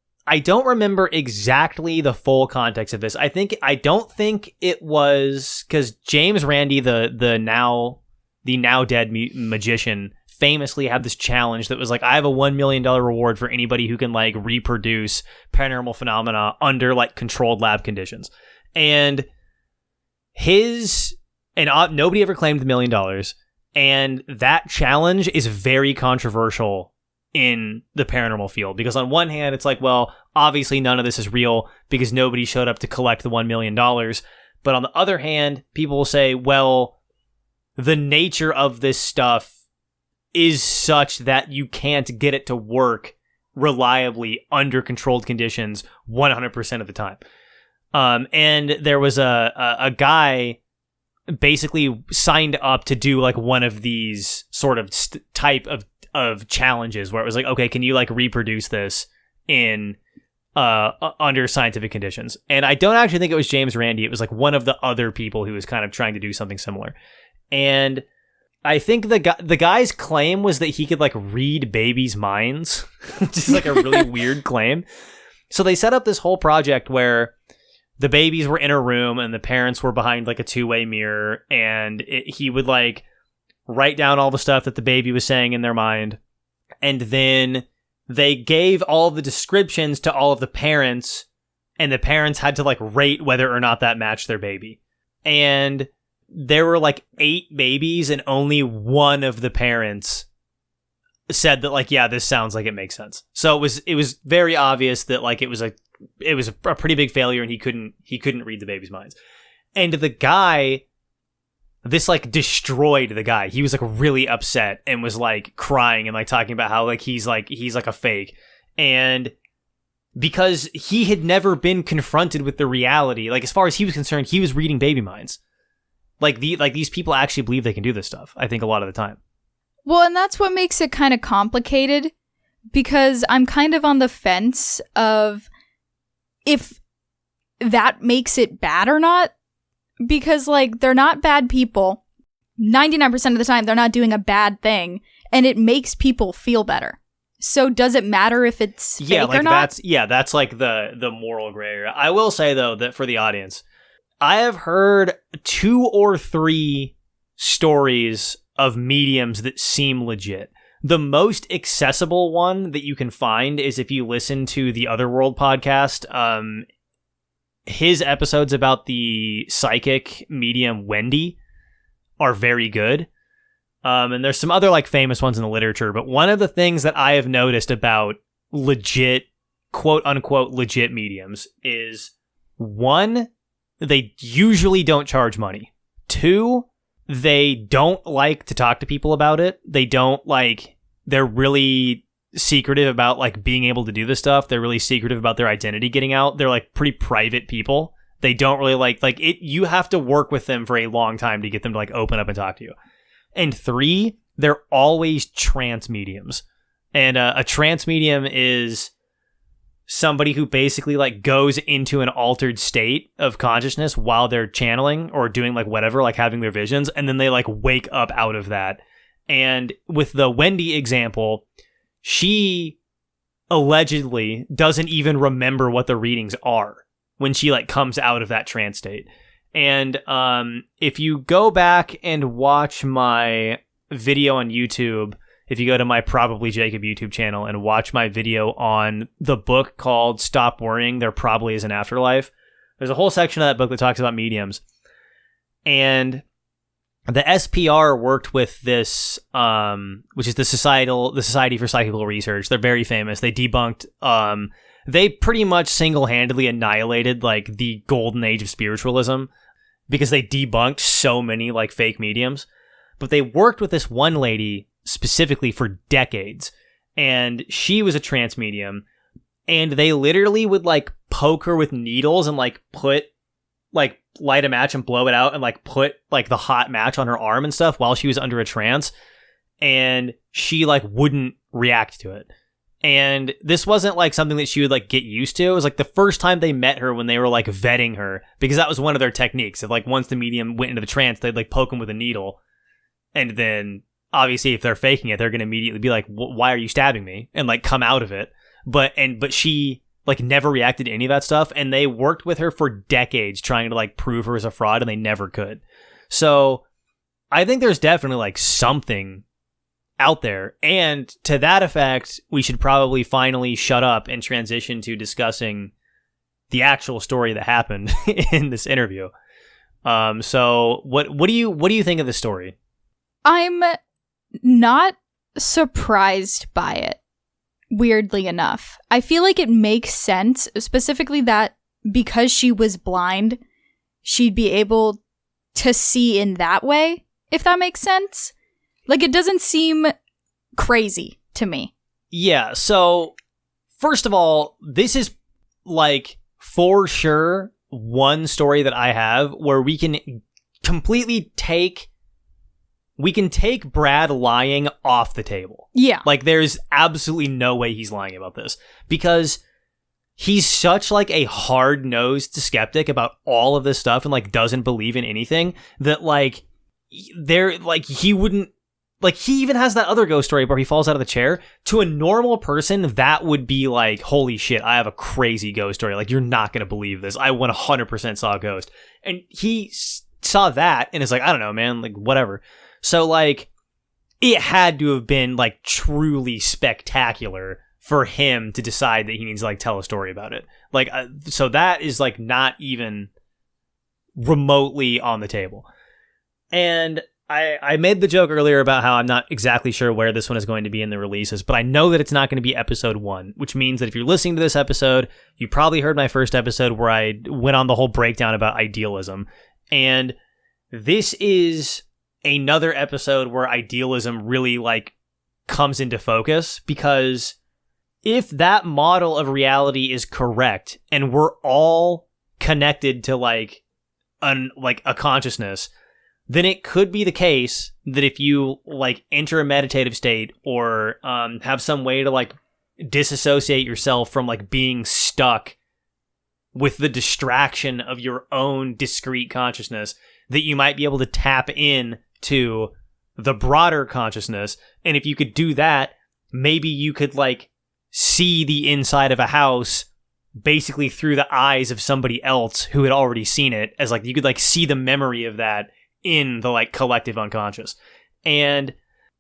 remember exactly the full context of this. I don't think it was because James Randi, the now dead magician, famously had this challenge that was like, I have a $1 million reward for anybody who can like reproduce paranormal phenomena under like controlled lab conditions. And nobody ever claimed the $1 million. And that challenge is very controversial in the paranormal field, because on one hand it's like, well, obviously none of this is real because nobody showed up to collect the $1 million. But on the other hand, people will say, well, the nature of this stuff is such that you can't get it to work reliably under controlled conditions 100% of the time. And there was a guy basically signed up to do like one of these sort of type of challenges where it was like, okay, can you like reproduce this in under scientific conditions? And I don't actually think it was James Randi. It was like one of the other people who was kind of trying to do something similar. And I think the guy's claim was that he could like read babies' minds, which is like a really weird claim. So they set up this whole project where the babies were in a room and the parents were behind like a two-way mirror, and he would like write down all the stuff that the baby was saying in their mind. And then they gave all the descriptions to all of the parents, and the parents had to like rate whether or not that matched their baby. And there were like 8 babies, and only one of the parents said that like, yeah, this sounds like it makes sense. So it was very obvious that like it was a pretty big failure, and he couldn't read the baby's minds. And the guy, this like destroyed the guy. He was like really upset and was like crying and like talking about how like he's like a fake. And because he had never been confronted with the reality, like as far as he was concerned, he was reading baby minds. Like these people actually believe they can do this stuff, I think, a lot of the time. Well, and that's what makes it kind of complicated, because I'm kind of on the fence of if that makes it bad or not. Because, like, they're not bad people. 99% of the time, they're not doing a bad thing, and it makes people feel better. So does it matter if it's fake or not? That's like the moral gray area. I will say, though, that for the audience, I have heard 2 or 3 stories of mediums that seem legit. The most accessible one that you can find is if you listen to the Otherworld podcast. His episodes about the psychic medium Wendy are very good. And there's some other like famous ones in the literature, but one of the things that I have noticed about legit, quote unquote, legit mediums is 1, they usually don't charge money. 2, they don't like to talk to people about it. They're really secretive about like being able to do this stuff. They're really secretive about their identity getting out. They're like pretty private people. They don't really like it. You have to work with them for a long time to get them to like open up and talk to you. And 3, they're always trance mediums. And a trance medium is somebody who basically like goes into an altered state of consciousness while they're channeling or doing like whatever, like having their visions, and then they like wake up out of that. And with the Wendy example, she allegedly doesn't even remember what the readings are when she like comes out of that trance state. And if you go back and watch my video on YouTube, if you go to my Probably Jacob YouTube channel and watch my video on the book called Stop Worrying, There Probably Is an Afterlife, there's a whole section of that book that talks about mediums. And the SPR worked with this, which is the Society for Psychical Research. They're very famous. They debunked, they pretty much single-handedly annihilated like the golden age of spiritualism because they debunked so many like fake mediums. But they worked with this one lady specifically for decades, and she was a trance medium, and they literally would like poke her with needles and like light a match and blow it out and like put like the hot match on her arm and stuff while she was under a trance, and she like wouldn't react to it. And this wasn't like something that she would like get used to. It was like the first time they met her when they were like vetting her, because that was one of their techniques. If like once the medium went into the trance, they'd like poke him with a needle, and then obviously if they're faking it, they're going to immediately be like, why are you stabbing me? And like come out of it. But she like never reacted to any of that stuff, and they worked with her for decades trying to like prove her as a fraud, and they never could. So I think there's definitely like something out there, and to that effect, we should probably finally shut up and transition to discussing the actual story that happened in this interview. So what do you think of the story? I'm not surprised by it. Weirdly enough, I feel like it makes sense, specifically that because she was blind, she'd be able to see in that way, if that makes sense. Like, it doesn't seem crazy to me. Yeah, so first of all, this is like for sure one story that I have where we can completely take Brad lying off the table. Yeah. Like, there's absolutely no way he's lying about this, because he's such like a hard-nosed skeptic about all of this stuff and like doesn't believe in anything that like he wouldn't, like, he even has that other ghost story where he falls out of the chair. To a normal person, that would be like, holy shit, I have a crazy ghost story. Like, you're not going to believe this. I 100% saw a ghost. And he saw that and is like, I don't know, man, like, whatever. So, like, it had to have been, like, truly spectacular for him to decide that he needs to, like, tell a story about it. Like, so that is, like, not even remotely on the table. And I made the joke earlier about how I'm not exactly sure where this one is going to be in the releases, but I know that it's not going to be episode 1, which means that if you're listening to this episode, you probably heard my first episode where I went on the whole breakdown about idealism. And this is another episode where idealism really, like, comes into focus, because if that model of reality is correct and we're all connected to, like, a consciousness, then it could be the case that if you like enter a meditative state or have some way to like disassociate yourself from like being stuck with the distraction of your own discrete consciousness, that you might be able to tap in to the broader consciousness. And if you could do that, maybe you could like see the inside of a house basically through the eyes of somebody else who had already seen it, as like you could like see the memory of that in the like collective unconscious. And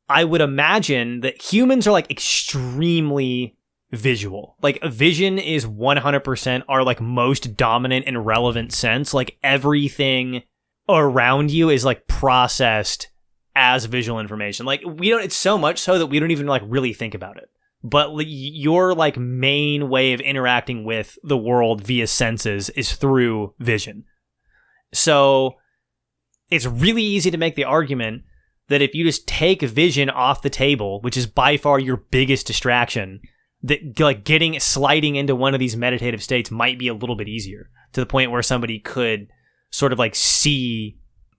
I would imagine that humans are like extremely visual. Like vision is 100% our like most dominant and relevant sense. Like everything around you is like processed as visual information. Like we don't, it's so much so that we don't even like really think about it. But your like main way of interacting with the world via senses is through vision. So it's really easy to make the argument that if you just take vision off the table, which is by far your biggest distraction, that like sliding into one of these meditative states might be a little bit easier, to the point where somebody could sort of like see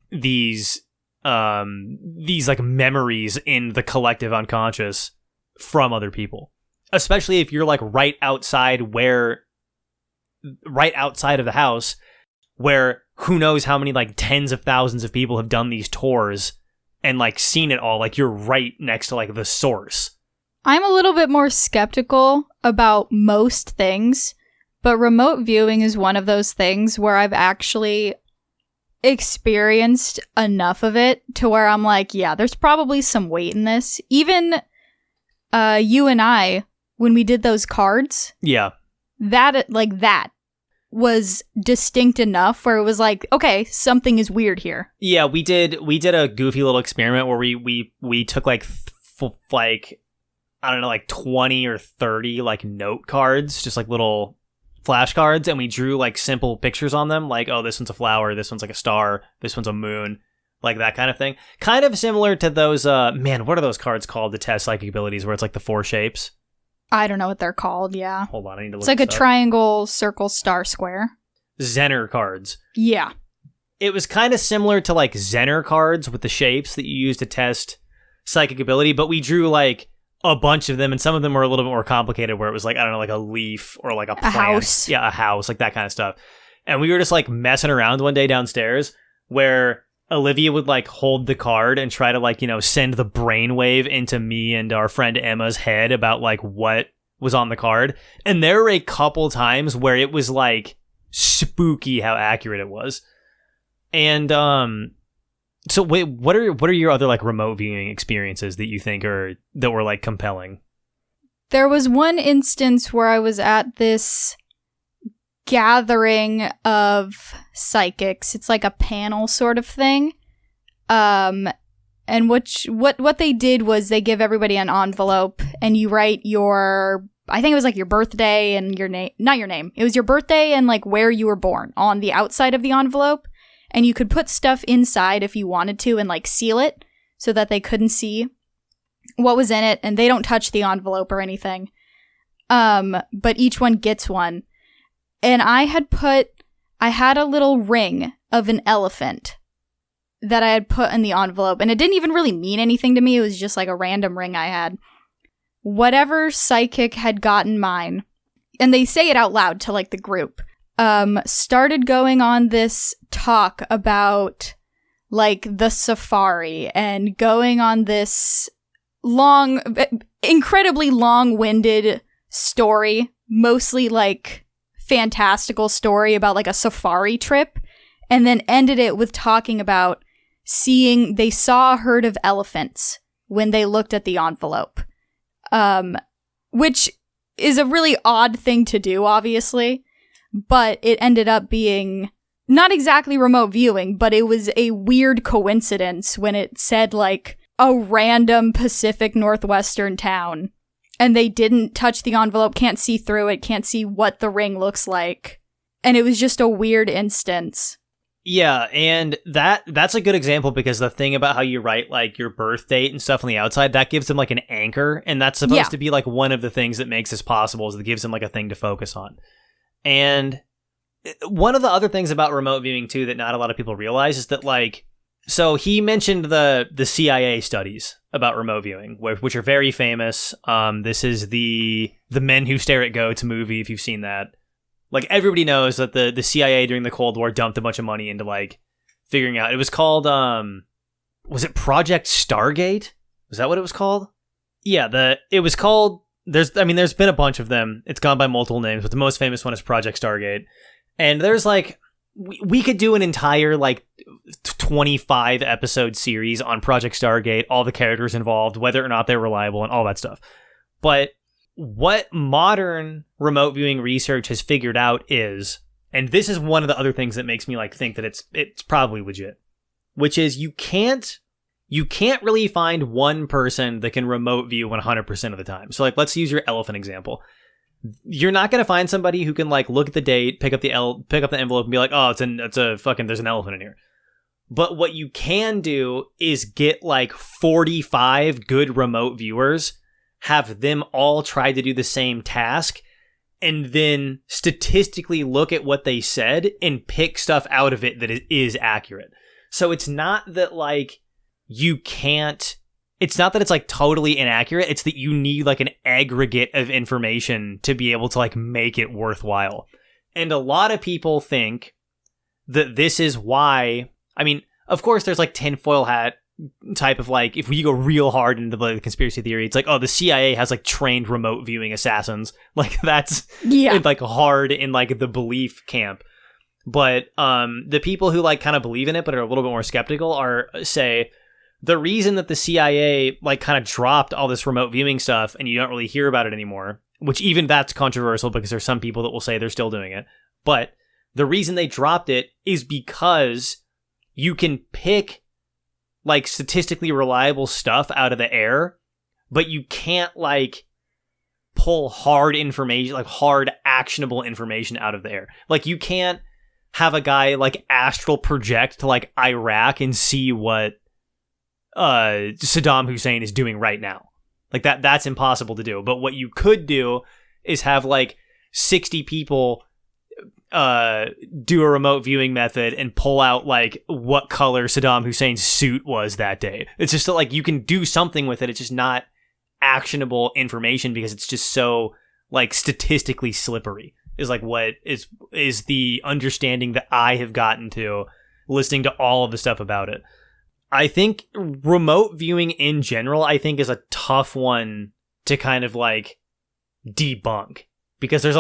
these like memories in the collective unconscious from other people, especially if you're like right outside of the house, where who knows how many like tens of thousands of people have done these tours and like seen it all. Like you're right next to like the source. I'm a little bit more skeptical about most things, but remote viewing is one of those things where I've actually experienced enough of it to where I'm like, yeah, there's probably some weight in this. Even you and I, when we did those cards, yeah, that was distinct enough where it was like, okay, something is weird here. Yeah, we did a goofy little experiment where we took like I don't know, like 20 or 30 like note cards, just like little flashcards, and we drew like simple pictures on them, like, oh, this one's a flower, this one's like a star, this one's a moon, like that kind of thing. Kind of similar to those, what are those cards called to test psychic abilities, where it's like the 4 shapes? I don't know what they're called, yeah. Hold on, I need to look. It's like a triangle, circle, star, square. Zener cards. Yeah. It was kind of similar to like Zener cards with the shapes that you use to test psychic ability, but we drew like a bunch of them, and some of them were a little bit more complicated, where it was like, I don't know, like a leaf or like a plant. House. Yeah, a house, like that kind of stuff. And we were just like messing around one day downstairs, where Olivia would like hold the card and try to like, send the brainwave into me and our friend Emma's head about like what was on the card. And there were a couple times where it was like spooky how accurate it was. And so wait, what are your other like remote viewing experiences that you think that were like compelling? There was one instance where I was at this gathering of psychics. It's like a panel sort of thing. And what they did was they give everybody an envelope, and you write I think it was like your birthday and your name, not your name. It was your birthday and like where you were born on the outside of the envelope. And you could put stuff inside if you wanted to and like seal it so that they couldn't see what was in it, and they don't touch the envelope or anything. But each one gets one. And I had a little ring of an elephant that I had put in the envelope, and it didn't even really mean anything to me. It was just like a random ring I had. Whatever psychic had gotten mine, and they say it out loud to like the group, started going on this talk about like the safari, and going on this incredibly long-winded story, mostly like fantastical story about like a safari trip, and then ended it with talking about they saw a herd of elephants when they looked at the envelope, which is a really odd thing to do, obviously. But it ended up being not exactly remote viewing, but it was a weird coincidence when it said like a random Pacific Northwestern town, and they didn't touch the envelope, can't see through it, can't see what the ring looks like. And it was just a weird instance. Yeah, and that's a good example, because the thing about how you write like your birth date and stuff on the outside, that gives them like an anchor, and that's supposed to be like one of the things that makes this possible, is that it gives them like a thing to focus on. And one of the other things about remote viewing too that not a lot of people realize is that like So he mentioned the CIA studies about remote viewing, which are very famous. This is the Men Who Stare at Goats movie, if you've seen that. Like, everybody knows that the CIA during the Cold War dumped a bunch of money into, like, figuring out. It was called, was it Project Stargate? Was that what it was called? Yeah, it was called, there's been a bunch of them. It's gone by multiple names, but the most famous one is Project Stargate. And there's, like, we could do an entire, like, 25 episode series on Project Stargate, all the characters involved, whether or not they're reliable, and all that stuff. But what modern remote viewing research has figured out is, and this is one of the other things that makes me like think that it's probably legit, which is you can't really find one person that can remote view 100% of the time. So, like, let's use your elephant example. You're not going to find somebody who can, like, look at the date, pick up the envelope and be like, oh, there's an elephant in here. But what you can do is get, like, 45 good remote viewers, have them all try to do the same task, and then statistically look at what they said and pick stuff out of it that is accurate. So it's not that, like, it's not that it's, like, totally inaccurate. It's that you need, like, an aggregate of information to be able to, like, make it worthwhile. And a lot of people think that this is why, I mean, of course there's, like, tinfoil hat type of, like, if we go real hard into the conspiracy theory, it's like, oh, the CIA has, like, trained remote viewing assassins. Like, that's like hard in, like, the belief camp. But the people who, like, kind of believe in it but are a little bit more skeptical say the reason that the CIA, like, kind of dropped all this remote viewing stuff and you don't really hear about it anymore, which even that's controversial because there's some people that will say they're still doing it, but the reason they dropped it is because you can pick, like, statistically reliable stuff out of the air, but you can't, like, pull hard information, like, hard actionable information out of the air. Like, you can't have a guy, like, astral project to, like, Iraq and see what Saddam Hussein is doing right now. Like, that's impossible to do. But what you could do is have, like, 60 people do a remote viewing method and pull out, like, what color Saddam Hussein's suit was that day. It's just that, like, you can do something with it. It's just not actionable information because it's just so, like, statistically slippery is, like, what is the understanding that I have gotten to listening to all of the stuff about it. I think remote viewing in general, I think, is a tough one to kind of, like, debunk because there's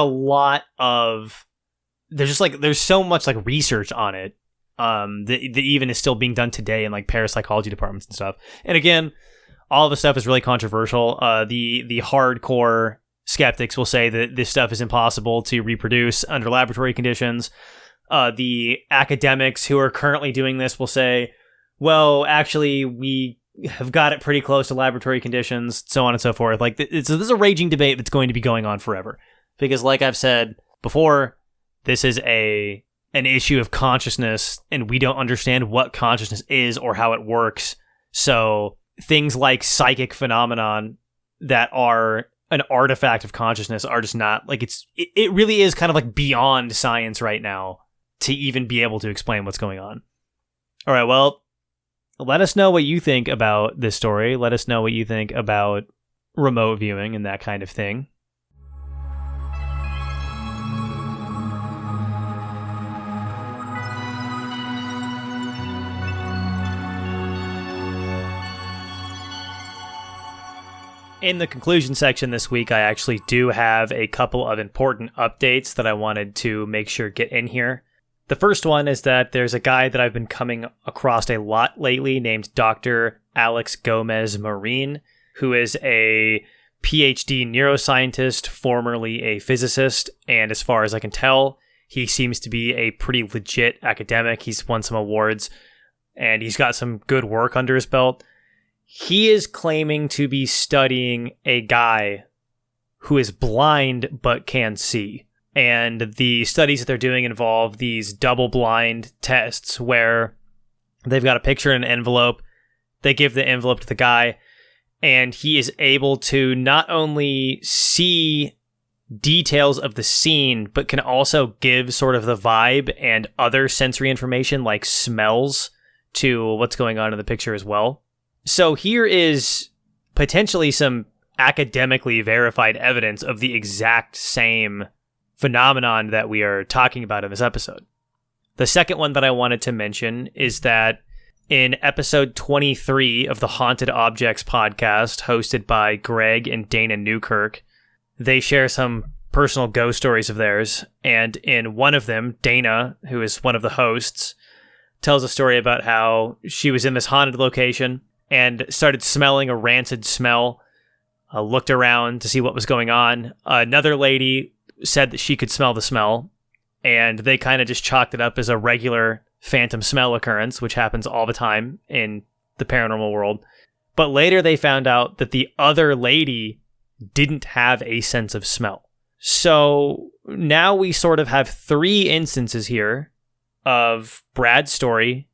so much, like, research on it that even is still being done today in, like, parapsychology departments and stuff. And again, all of the stuff is really controversial. The hardcore skeptics will say that this stuff is impossible to reproduce under laboratory conditions. The academics who are currently doing this will say, well, actually, we have got it pretty close to laboratory conditions, so on and so forth. Like, this is a raging debate that's going to be going on forever. Because, like I've said before, this is an issue of consciousness, and we don't understand what consciousness is or how it works. So things like psychic phenomenon that are an artifact of consciousness are just not, like, it really is kind of, like, beyond science right now to even be able to explain what's going on. All right, well, let us know what you think about this story. Let us know what you think about remote viewing and that kind of thing. In the conclusion section this week, I actually do have a couple of important updates that I wanted to make sure get in here. The first one is that there's a guy that I've been coming across a lot lately named Dr. Alex Gomez Marin, who is a PhD neuroscientist, formerly a physicist, and as far as I can tell, he seems to be a pretty legit academic. He's won some awards, and he's got some good work under his belt. He is claiming to be studying a guy who is blind but can see. And the studies that they're doing involve these double-blind tests where they've got a picture in an envelope, they give the envelope to the guy, and he is able to not only see details of the scene, but can also give sort of the vibe and other sensory information like smells to what's going on in the picture as well. So here is potentially some academically verified evidence of the exact same phenomenon that we are talking about in this episode. The second one that I wanted to mention is that in episode 23 of the Haunted Objects podcast, hosted by Greg and Dana Newkirk, they share some personal ghost stories of theirs. And in one of them, Dana, who is one of the hosts, tells a story about how she was in this haunted location and started smelling a rancid smell, looked around to see what was going on. Another lady said that she could smell the smell, and they kind of just chalked it up as a regular phantom smell occurrence, which happens all the time in the paranormal world. But later they found out that the other lady didn't have a sense of smell. So now we sort of have 3 instances here of Brad's story,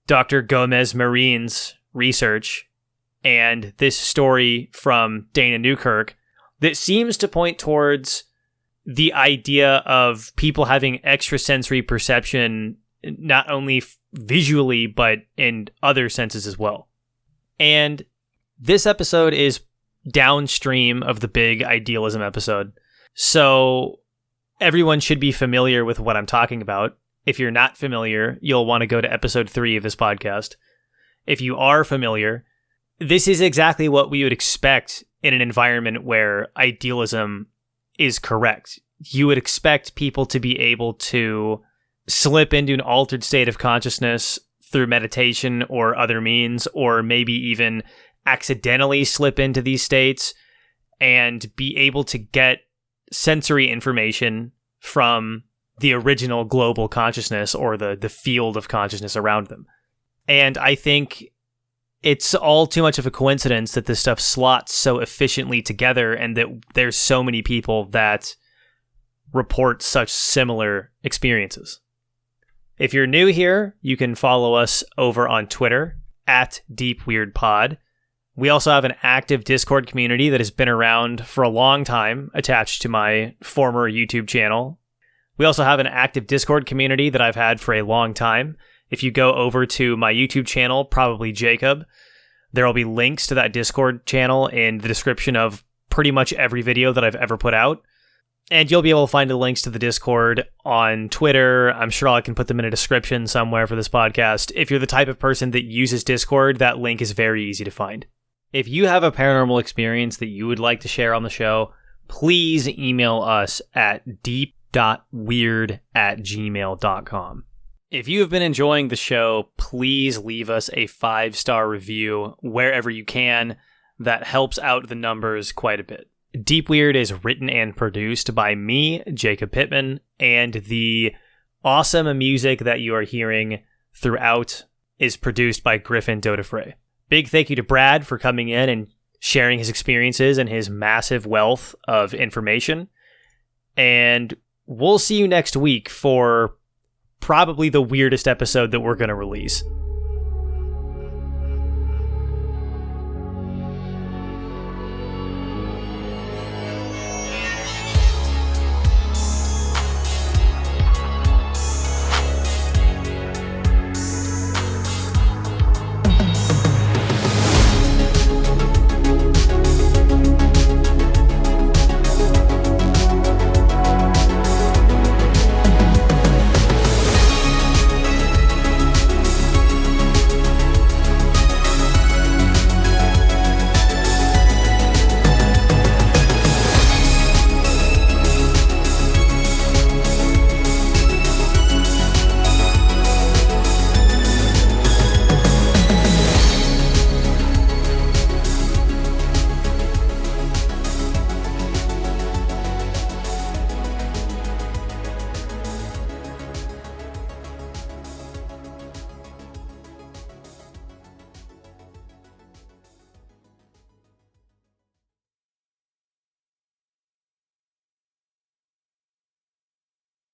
Dr. Gomez Marine's research, and this story from Dana Newkirk that seems to point towards the idea of people having extrasensory perception, not only visually, but in other senses as well. And this episode is downstream of the big idealism episode. So everyone should be familiar with what I'm talking about. If you're not familiar, you'll want to go to episode 3 of this podcast. If you are familiar, this is exactly what we would expect in an environment where idealism is correct. You would expect people to be able to slip into an altered state of consciousness through meditation or other means, or maybe even accidentally slip into these states and be able to get sensory information from the original global consciousness or the field of consciousness around them. And I think it's all too much of a coincidence that this stuff slots so efficiently together and that there's so many people that report such similar experiences. If you're new here, you can follow us over on Twitter at DeepWeirdPod. We also have an active Discord community that has been around for a long time, attached to my former YouTube channel. We also have an active Discord community that I've had for a long time. If you go over to my YouTube channel, probably Jacob, there will be links to that Discord channel in the description of pretty much every video that I've ever put out. And you'll be able to find the links to the Discord on Twitter. I'm sure I can put them in a description somewhere for this podcast. If you're the type of person that uses Discord, that link is very easy to find. If you have a paranormal experience that you would like to share on the show, please email us at deep.weird@gmail.com. If you have been enjoying the show, please leave us a 5-star review wherever you can. That helps out the numbers quite a bit. Deep Weird is written and produced by me, Jacob Pittman, and the awesome music that you are hearing throughout is produced by Griffin Dodefray. Big thank you to Brad for coming in and sharing his experiences and his massive wealth of information. And we'll see you next week for probably the weirdest episode that we're going to release.